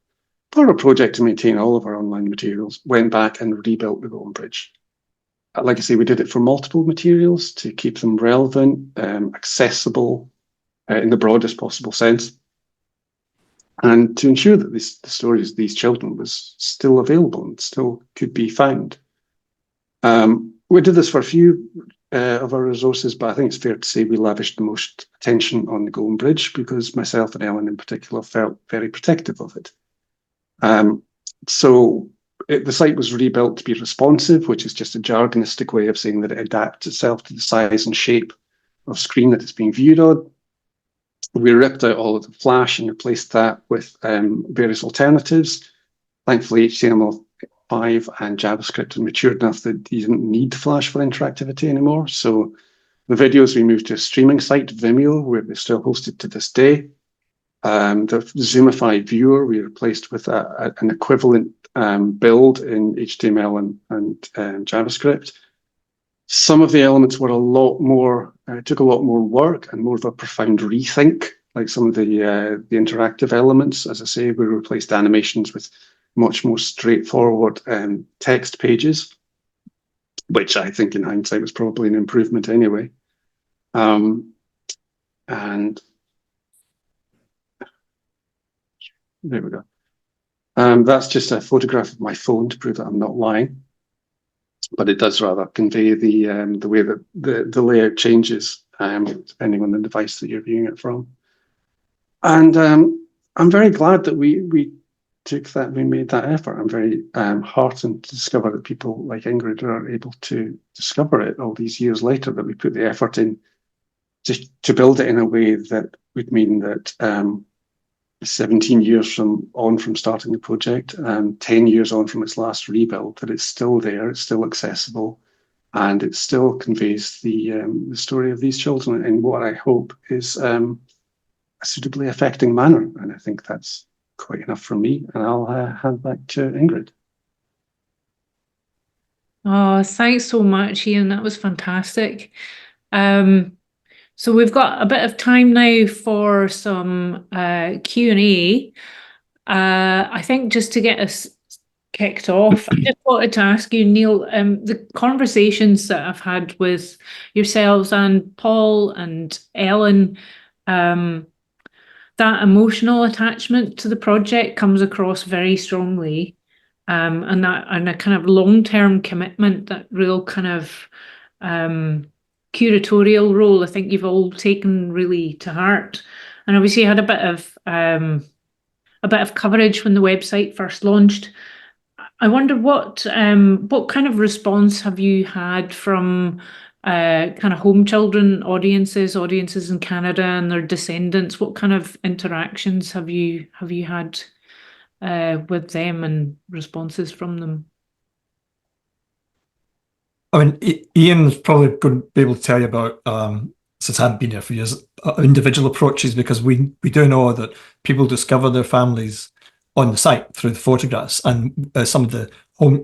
part of a project to maintain all of our online materials, went back and rebuilt the Golden Bridge. Like I say, we did it for multiple materials to keep them relevant, accessible in the broadest possible sense, and to ensure that the stories of these children was still available and still could be found. We did this for a few of our resources, but I think it's fair to say we lavished the most attention on the Golden Bridge because myself and Ellen in particular felt very protective of it. The site was rebuilt to be responsive, which is just a jargonistic way of saying that it adapts itself to the size and shape of screen that it's being viewed on. We ripped out all of the Flash and replaced that with various alternatives. Thankfully, HTML5 and JavaScript are matured enough that you didn't need Flash for interactivity anymore. So the videos we moved to a streaming site, Vimeo, where they're still hosted to this day. The Zoomify viewer we replaced with an equivalent build in HTML and JavaScript. Some of the elements were a lot more, took a lot more work and more of a profound rethink, like some of the interactive elements. As I say, we replaced animations with much more straightforward text pages, which I think in hindsight was probably an improvement anyway. And there we go. That's just a photograph of my phone to prove that I'm not lying, but it does rather convey the way that the layout changes depending on the device that you're viewing it from. And I'm very glad that we made that effort. I'm very heartened to discover that people like Ingrid are able to discover it all these years later, that we put the effort in to build it in a way that would mean that 17 years from starting the project, 10 years on from its last rebuild, that it's still there, it's still accessible, and it still conveys the story of these children in what I hope is a suitably affecting manner. And I think that's quite enough from me, and I'll hand back to Ingrid. Oh, thanks so much, Ian. That was fantastic. So we've got a bit of time now for some Q&A. I think just to get us kicked off, I just wanted to ask you, Neil, the conversations that I've had with yourselves and Paul and Ellen, that emotional attachment to the project comes across very strongly, and a kind of long-term commitment, that real kind of curatorial role, I think you've all taken really to heart. And obviously you had a bit of coverage when the website first launched. I wonder what kind of response have you had from kind of home children audiences in Canada and their descendants? What kind of interactions have you had with them and responses from them? I mean, Ian's probably going to be able to tell you about, since I haven't been here for years, individual approaches, because we do know that people discover their families on the site through the photographs, and some of the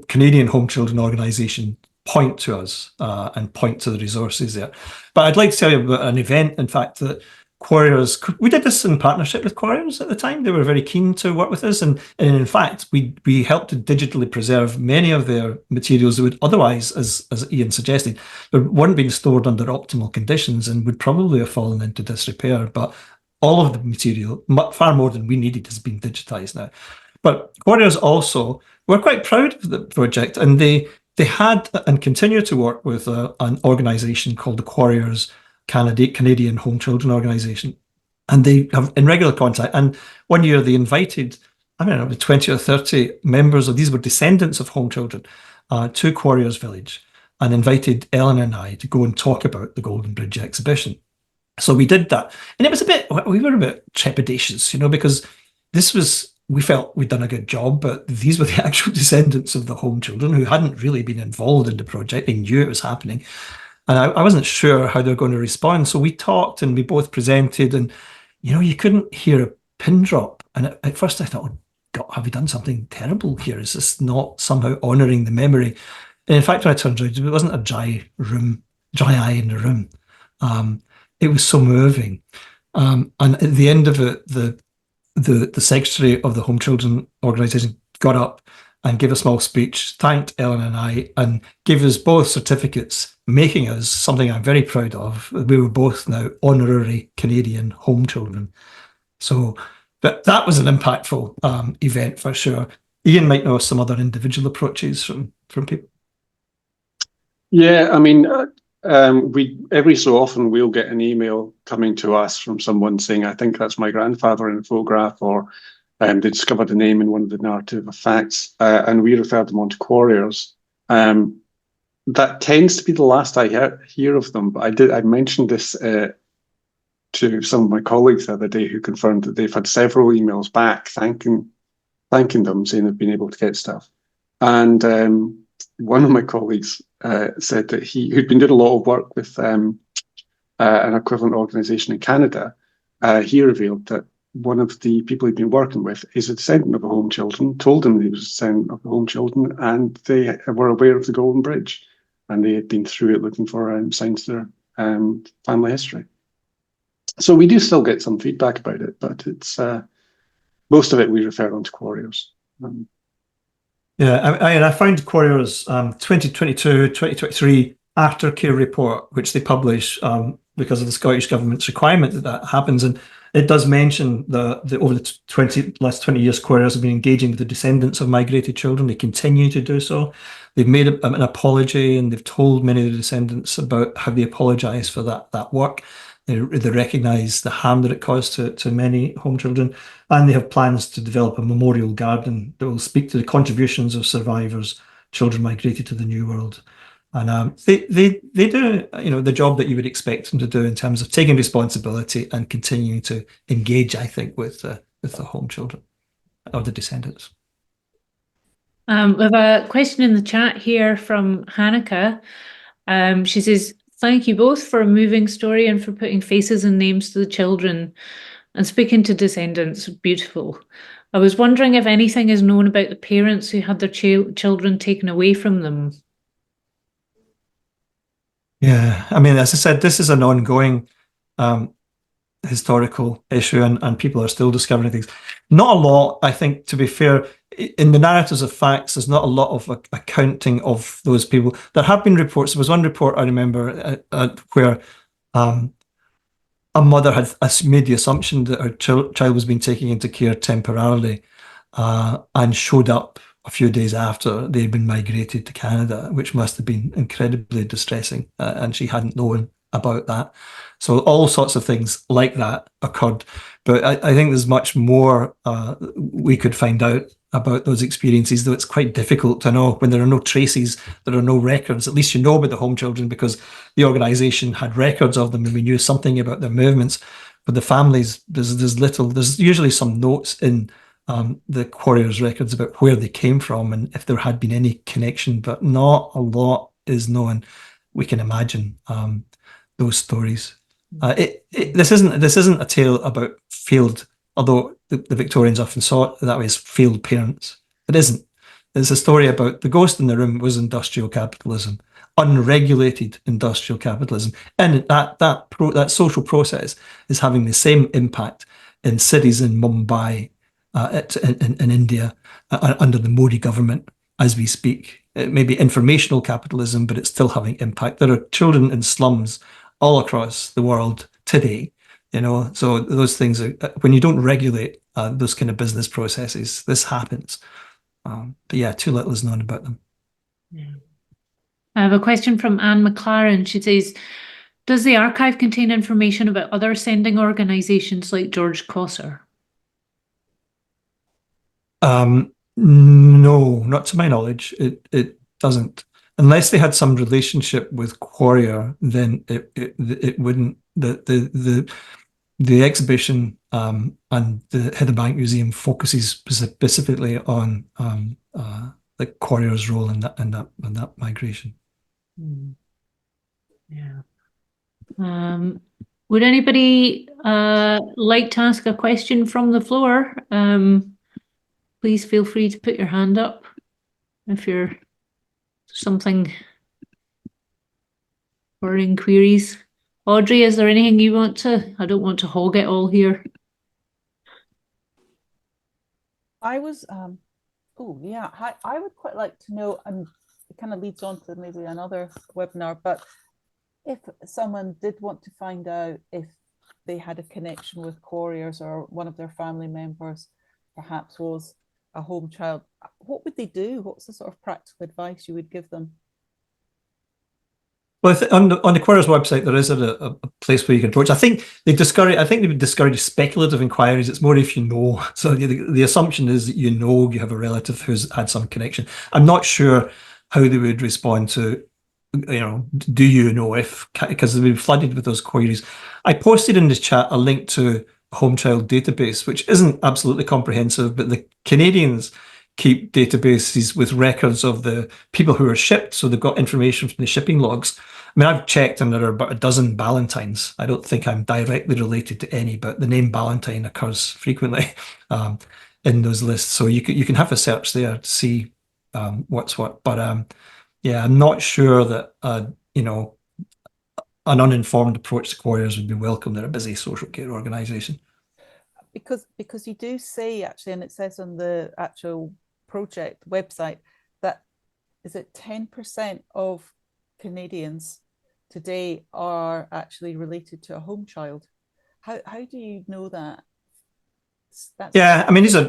Canadian home children organisation point to us and point to the resources there. But I'd like to tell you about an event, in fact, that Quarriers, we did this in partnership with Quarriers at the time. They were very keen to work with us, and in fact we helped to digitally preserve many of their materials that would otherwise, as Ian suggested, they weren't being stored under optimal conditions and would probably have fallen into disrepair. But all of the material, far more than we needed, has been digitized now. But Quarriers also were quite proud of the project, and they had and continue to work with an organisation called the Quarriers Canadian Home Children Organisation, and they have in regular contact. And one year they invited, I don't know, 20 or 30 members of, these were descendants of home children, to Quarriers Village, and invited Ellen and I to go and talk about the Golden Bridge exhibition. So we did that, and it was we were a bit trepidatious, because we felt we'd done a good job, but these were the actual descendants of the home children who hadn't really been involved in the project. They knew it was happening. And I wasn't sure how they were going to respond. So we talked and we both presented, and, you couldn't hear a pin drop. And at first I thought, oh, God, have we done something terrible here? Is this not somehow honouring the memory? And in fact, when I turned around, it wasn't a dry eye in the room. It was so moving. And at the end of it, the secretary of the Home Children Organisation got up and gave a small speech, thanked Ellen and I, and gave us both certificates, making us something I'm very proud of. We were both now honorary Canadian home children. So that was an impactful event for sure. Ian might know some other individual approaches from people. Yeah, I mean, we every so often we'll get an email coming to us from someone saying, I think that's my grandfather in a photograph, or they discovered a name in one of the narrative facts, and we refer them on to Quarriers. that tends to be the last I hear of them. But I mentioned this to some of my colleagues the other day, who confirmed that they've had several emails back thanking them, saying they've been able to get stuff. And one of my colleagues said that who'd been doing a lot of work with an equivalent organisation in Canada, he revealed that one of the people he'd been working with is a descendant of the Home Children, told him he was a descendant of the Home Children, and they were aware of the Golden Bridge, and they had been through it looking for signs of their family history. So we do still get some feedback about it, but it's most of it we refer on to Quarriers. Yeah, I found Quarrier's 2022-2023 aftercare report, which they publish because of the Scottish Government's requirement that happens. And it does mention that over the last 20 years, Quarriers have been engaging with the descendants of migrated children. They continue to do so. They've made an apology, and they've told many of the descendants about how they apologise for that work. They recognise the harm that it caused to many home children, and they have plans to develop a memorial garden that will speak to the contributions of survivors, children migrated to the New World. And they do, the job that you would expect them to do in terms of taking responsibility and continuing to engage, I think, with the home children or the descendants. We have a question in the chat here from Hanukkah. She says, "Thank you both for a moving story and for putting faces and names to the children and speaking to descendants. Beautiful. I was wondering if anything is known about the parents who had their children taken away from them." Yeah, I mean, as I said, this is an ongoing historical issue, and people are still discovering things. Not a lot, I think, to be fair. In the narratives of facts, there's not a lot of accounting of those people. There have been reports. There was one report I remember where a mother had made the assumption that her child was being taken into care temporarily and showed up a few days after they'd been migrated to Canada, which must have been incredibly distressing, and she hadn't known about that. So all sorts of things like that occurred. But I think there's much more we could find out about those experiences, though it's quite difficult to know when there are no traces, there are no records. At least you know about the home children because the organisation had records of them and we knew something about their movements. But the families, there's little. There's usually some notes in the Quarriers' records about where they came from and if there had been any connection, but not a lot is known. We can imagine those stories. This isn't a tale about failed, although the Victorians often saw it that way, as failed parents. It isn't. It's a story about the ghost in the room was industrial capitalism, unregulated industrial capitalism, and that social process is having the same impact in cities in Mumbai, in India, under the Modi government as we speak. It may be informational capitalism, but it's still having impact. There are children in slums all across the world today, so those things are, when you don't regulate those kind of business processes, this happens. But yeah, too little is known about them. Yeah. I have a question from Anne McLaren. She says, "Does the archive contain information about other sending organisations like George Coser?" No, not to my knowledge. It doesn't. Unless they had some relationship with Quarrier, then it wouldn't. The exhibition and the Heatherbank Museum focuses specifically on the Quarrier's role in that migration. Yeah. Would anybody like to ask a question from the floor? Please feel free to put your hand up if you're something or in queries. Audrey, is there anything you want to? I don't want to hog it all here. I was, yeah, I would quite like to know, and it kind of leads on to maybe another webinar, but if someone did want to find out if they had a connection with Quarriers or one of their family members perhaps was a home child, what would they do? What's the sort of practical advice you would give them? Well, on the Quarriers website, there is a place where you can approach. I think they would discourage speculative inquiries. It's more if you know. So the assumption is that you have a relative who's had some connection. I'm not sure how they would respond to do you know if, because they've been flooded with those queries. I posted in the chat a link to a home child database, which isn't absolutely comprehensive, but the Canadians keep databases with records of the people who are shipped. So they've got information from the shipping logs. I mean, I've checked and there are about a dozen Ballantines. I don't think I'm directly related to any, but the name Ballantine occurs frequently in those lists. So you can have a search there to see what's what. But yeah, I'm not sure that an uninformed approach to Quarriers would be welcome. They're a busy social care organisation. Because you do say, actually, and it says on the actual project website that, is it 10% of Canadians today are actually related to a home child? How do you know that? Yeah, I mean, these are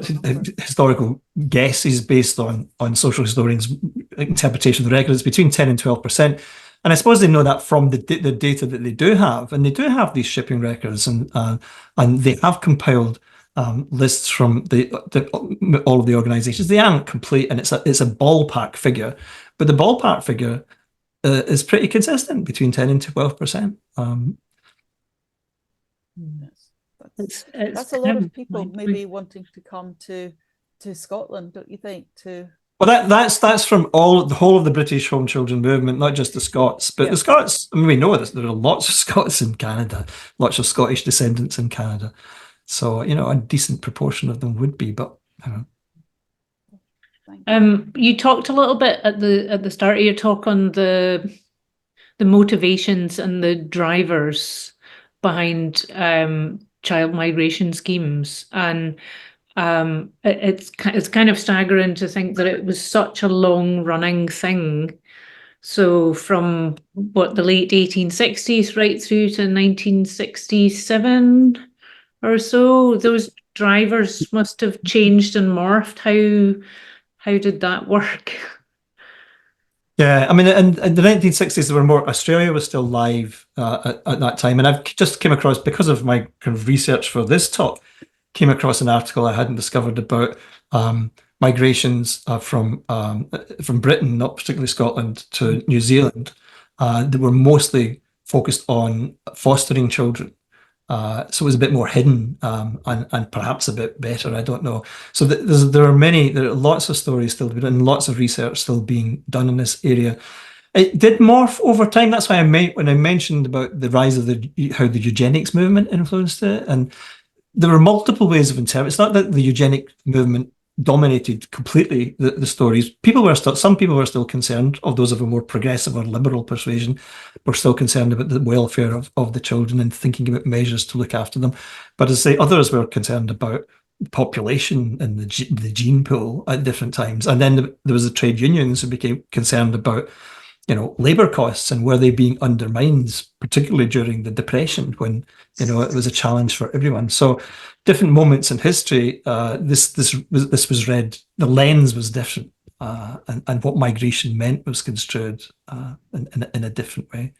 historical guesses based on social historians' interpretation of the record. It's between 10 and 12%. And I suppose they know that from the data that they do have. And they do have these shipping records, and they have compiled lists from all of the organisations. They aren't complete, and it's a ballpark figure. But the ballpark figure is pretty consistent between 10 and 12%. That's a lot of people maybe wanting to come to Scotland, don't you think? Well, that's from the whole of the British home children movement, not just the Scots, but the Scots. I mean, we know this. There are lots of Scots in Canada, lots of Scottish descendants in Canada. So a decent proportion of them would be, but. You talked a little bit at the start of your talk on the motivations and the drivers behind child migration schemes, and it's kind of staggering to think that it was such a long-running thing. So from the late 1860s right through to 1967 or so, those drivers must have changed and morphed. How did that work? Yeah, I mean, in the 1960s, there were more. Australia was still live at that time, and I've just came across, because of my kind of research for this talk, came across an article I hadn't discovered about migrations from Britain, not particularly Scotland, to New Zealand. They were mostly focused on fostering children. So it was a bit more hidden and perhaps a bit better. I don't know. So there are lots of stories still to be done, lots of research still being done in this area. It did morph over time. That's why when I mentioned about the rise of how the eugenics movement influenced it, and there were multiple ways of interpreting. It's not that the eugenic movement dominated completely the stories. Some people were still concerned, of those of a more progressive or liberal persuasion, were still concerned about the welfare of the children and thinking about measures to look after them. But as I say, others were concerned about population and the gene pool at different times. And then there was the trade unions who became concerned about labour costs, and were they being undermined, particularly during the Depression, when it was a challenge for everyone. So different moments in history, this was read. The lens was different, and what migration meant was construed in a different way.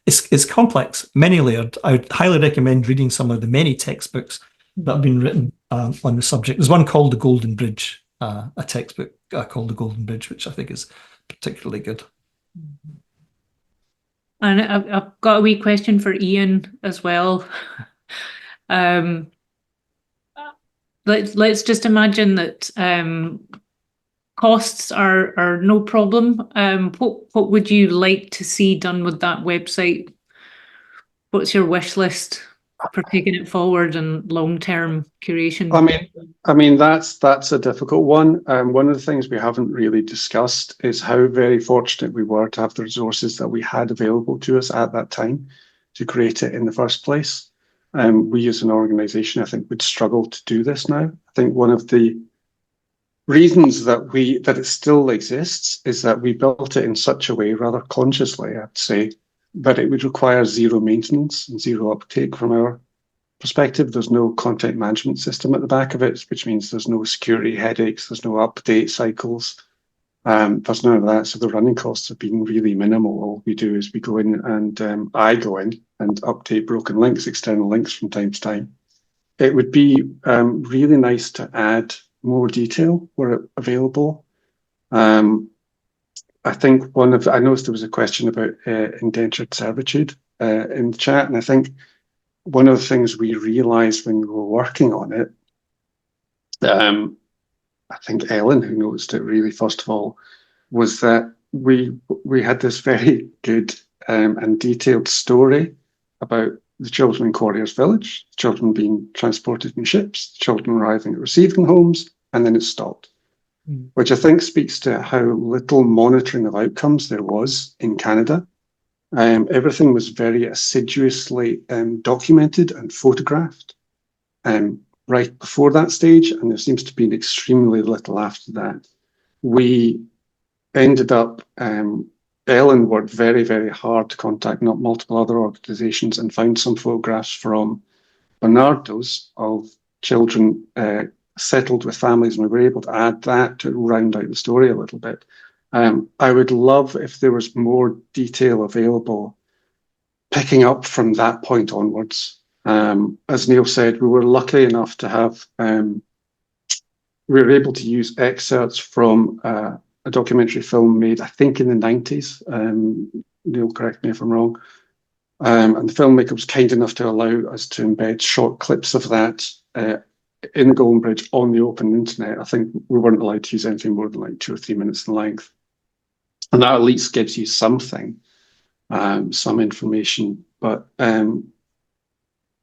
It's complex, many layered. I would highly recommend reading some of the many textbooks that have been written on the subject. There's one called The Golden Bridge, a textbook called The Golden Bridge, which I think is particularly good. And I've got a wee question for Ian as well. Let's just imagine that costs are no problem. What would you like to see done with that website? What's your wish list for taking it forward and long-term curation? I mean that's a difficult one. One of the things we haven't really discussed is how very fortunate we were to have the resources that we had available to us at that time to create it in the first place. We as an organisation, I think, would struggle to do this now. I think one of the reasons that it still exists is that we built it in such a way, rather consciously, I'd say, that it would require zero maintenance and zero uptake from our perspective. There's no content management system at the back of it, which means there's no security headaches, there's no update cycles, there's none of that. So the running costs have been really minimal. All we do is we go in and I go in and update broken links, external links from time to time. It would be really nice to add more detail where available. I think I noticed there was a question about indentured servitude in the chat, and I think one of the things we realised when we were working on it, I think Ellen, who noticed it really first of all, was that we had this very good and detailed story about the children in Quarrier's village, the children being transported in ships, the children arriving at receiving homes, and then it stopped. Which I think speaks to how little monitoring of outcomes there was in Canada. Everything was very assiduously documented and photographed right before that stage, and there seems to be extremely little after that. We ended up, Ellen worked very, very hard to contact multiple other organisations and found some photographs from Bernardo's of children settled with families, and we were able to add that to round out the story a little bit. I would love if there was more detail available picking up from that point onwards. As Neil said, we were lucky enough to have, we were able to use excerpts from a documentary film made, I think, in the 90s. Neil, correct me if I'm wrong. And the filmmaker was kind enough to allow us to embed short clips of that in the Golden Bridge on the open internet. I think we weren't allowed to use anything more than like 2 or 3 minutes in length. And that at least gives you something, some information. But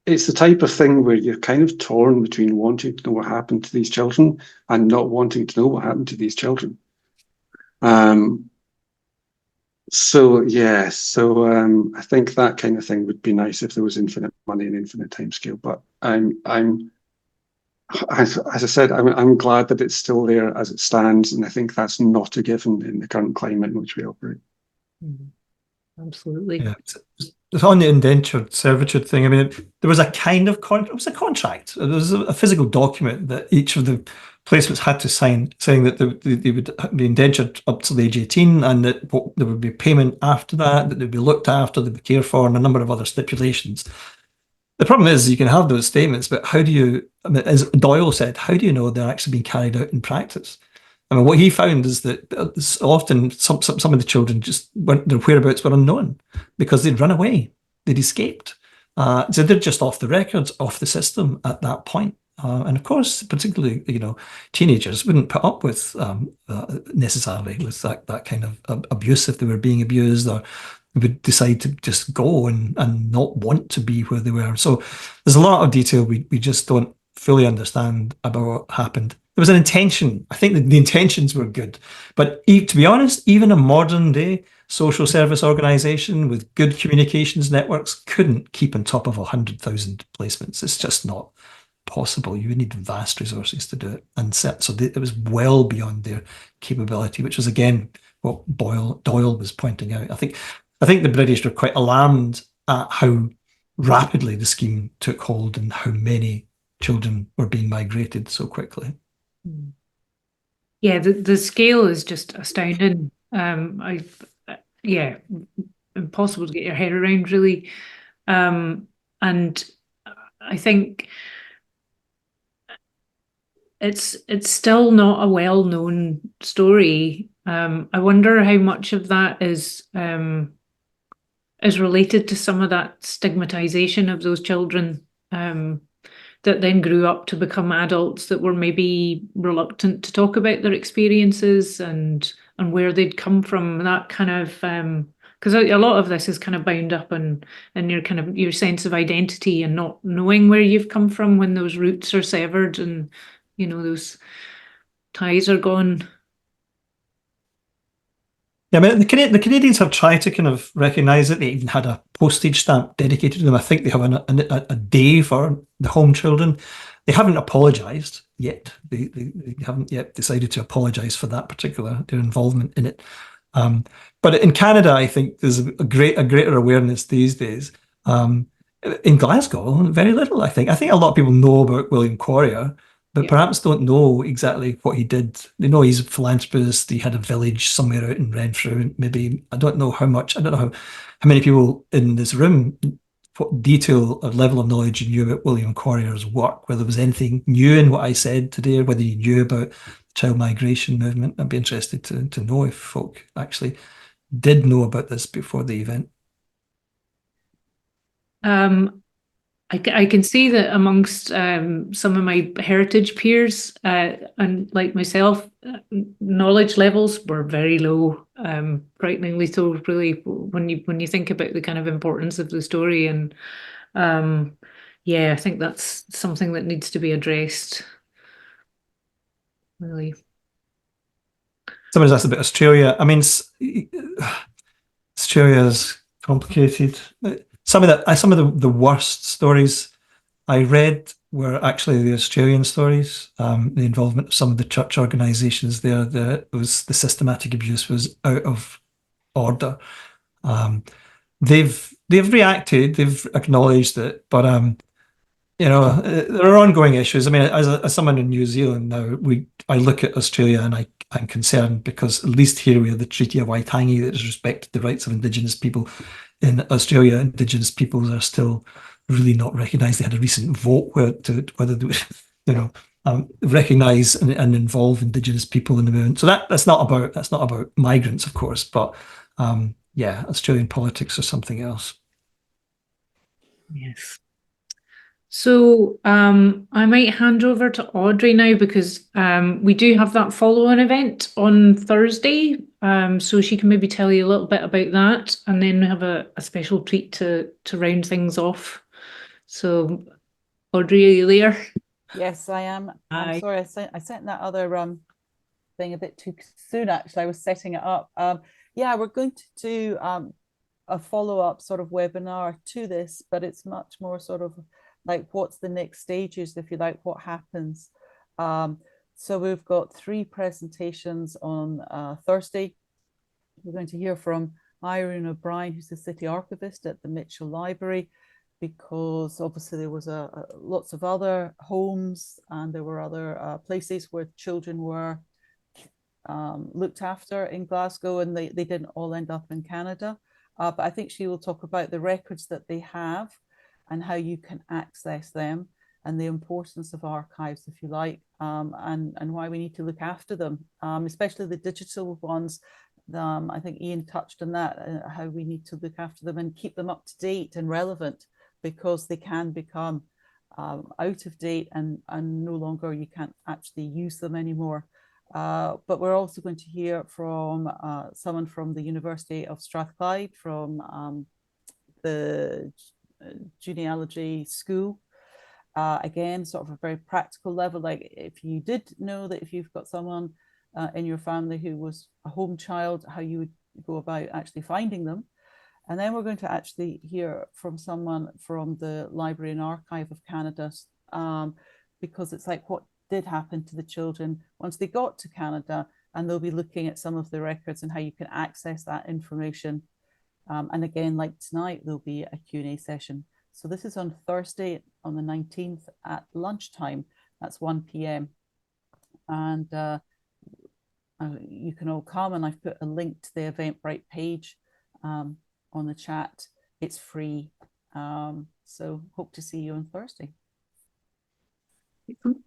it's the type of thing where you're kind of torn between wanting to know what happened to these children and not wanting to know what happened to these children. So I think that kind of thing would be nice if there was infinite money and infinite timescale. But as I said, I'm glad that it's still there as it stands, and I think that's not a given in the current climate in which we operate. Absolutely. Yeah. On the indentured servitude thing, I mean, there was a kind of it was a contract. There was a physical document that each of the placements had to sign, saying that they would be indentured up to the age 18, and that there would be payment after that they'd be looked after, they'd be cared for, and a number of other stipulations. The problem is you can have those statements, but how do you, I mean, as Doyle said, how do you know they're actually being carried out in practice? I mean, what he found is that often some of the children just their whereabouts were unknown because they'd run away, they'd escaped. So they're just off the records, off the system at that point. And of course, particularly, teenagers wouldn't put up with necessarily with that kind of abuse if they were being abused, or would decide to just go and not want to be where they were. So there's a lot of detail we just don't fully understand about what happened. There was an intention. I think the intentions were good. But to be honest, even a modern day social service organisation with good communications networks couldn't keep on top of 100,000 placements. It's just not possible. You would need vast resources to do it. And so it was well beyond their capability, which was, again, what Doyle was pointing out. I think the British were quite alarmed at how rapidly the scheme took hold and how many children were being migrated so quickly. Yeah, the scale is just astounding. Impossible to get your head around, really. And I think it's still not a well-known story. I wonder how much of that is related to some of that stigmatization of those children that then grew up to become adults that were maybe reluctant to talk about their experiences and where they'd come from. That kind of because a lot of this is kind of bound up in your sense of identity and not knowing where you've come from when those roots are severed and those ties are gone. Yeah, I mean, the Canadians have tried to kind of recognise it. They even had a postage stamp dedicated to them. I think they have a day for the home children. They haven't apologised yet. They haven't yet decided to apologise for that their involvement in it. But in Canada, I think there's a greater awareness these days. In Glasgow, very little, I think. I think a lot of people know about William Quarrier, but perhaps don't know exactly what he did. They know he's a philanthropist. He had a village somewhere out in Renfrew. Maybe, I don't know how much. I don't know how many people in this room, what detail or level of knowledge you knew about William Quarrier's work, whether there was anything new in what I said today, or whether you knew about child migration movement. I'd be interested to know if folk actually did know about this before the event. I can see that amongst some of my heritage peers and like myself, knowledge levels were very low, frighteningly so. Really, when you think about the kind of importance of the story, and yeah, I think that's something that needs to be addressed. Really. Somebody's asked about Australia. I mean, Australia is complicated. Some of the worst stories I read were actually the Australian stories. The involvement of some of the church organisations there. The systematic abuse was out of order. They've reacted. They've acknowledged it, but there are ongoing issues. I mean, as someone in New Zealand now, I look at Australia and I'm concerned because at least here we have the Treaty of Waitangi that has respected the rights of Indigenous people. In Australia, Indigenous peoples are still really not recognised. They had a recent vote whether they would, recognise and involve Indigenous people in the movement. So that's not about migrants, of course, but yeah, Australian politics or something else. Yes. So I might hand over to Audrey now because we do have that follow-on event on Thursday. So she can maybe tell you a little bit about that, and then we have a special treat to round things off. So Audrey, are you there? Yes, I am. Hi. I'm sorry, I sent that other thing a bit too soon, actually. I was setting it up. Yeah, we're going to do a follow-up sort of webinar to this, but it's much more sort of like what's the next stages, if you like, what happens. So we've got 3 presentations on Thursday. We're going to hear from Irene O'Brien, who's the city archivist at the Mitchell Library, because obviously there was lots of other homes and there were other places where children were looked after in Glasgow, and they didn't all end up in Canada. But I think she will talk about the records that they have and how you can access them, and the importance of archives, if you like, and why we need to look after them, especially the digital ones. I think Ian touched on that, how we need to look after them and keep them up to date and relevant, because they can become out of date and no longer, you can't actually use them anymore. But we're also going to hear from someone from the University of Strathclyde, from the genealogy school. Again, sort of a very practical level, like if you did know that if you've got someone in your family who was a home child, how you would go about actually finding them. And then we're going to actually hear from someone from the Library and Archive of Canada, because it's like what did happen to the children once they got to Canada, and they'll be looking at some of the records and how you can access that information. And again, like tonight, there'll be a Q&A session. So this is on Thursday, on the 19th at lunchtime. That's 1 p.m. And you can all come, and I've put a link to the Eventbrite page on the chat. It's free. So hope to see you on Thursday.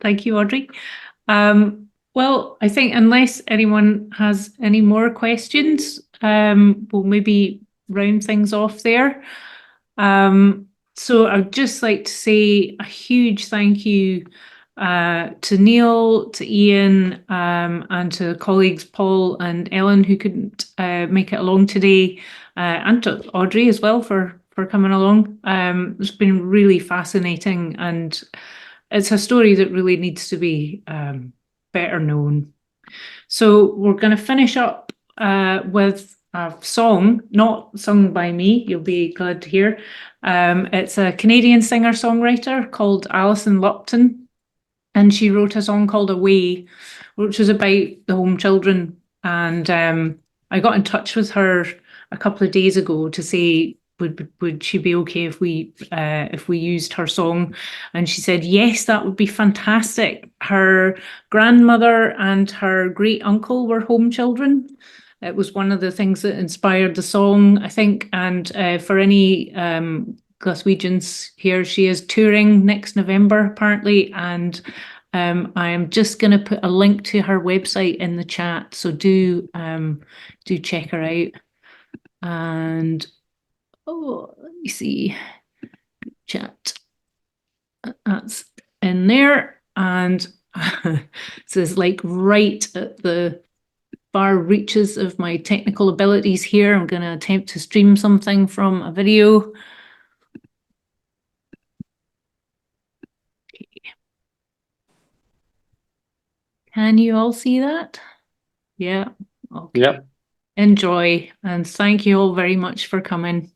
Thank you, Audrey. Well, I think unless anyone has any more questions, we'll maybe round things off there. So I'd just like to say a huge thank you to Neil, to Ian, and to colleagues Paul and Ellen who couldn't make it along today, and to Audrey as well for coming along. It's been really fascinating, and it's a story that really needs to be better known. So we're going to finish up with a song, not sung by me, you'll be glad to hear. It's a Canadian singer-songwriter called Alison Lupton, and she wrote a song called Away, which is about the home children. And I got in touch with her a couple of days ago to say, would she be okay if we used her song? And she said, yes, that would be fantastic. Her grandmother and her great uncle were home children. It was one of the things that inspired the song, I think. And for any Glaswegians here, she is touring next November, apparently. And I am just going to put a link to her website in the chat, so do check her out. And let me see, chat. That's in there, and so it's like right at the far reaches of my technical abilities here. I'm going to attempt to stream something from a video. Can you all see that? Yeah. Okay. Yep. Enjoy, and thank you all very much for coming.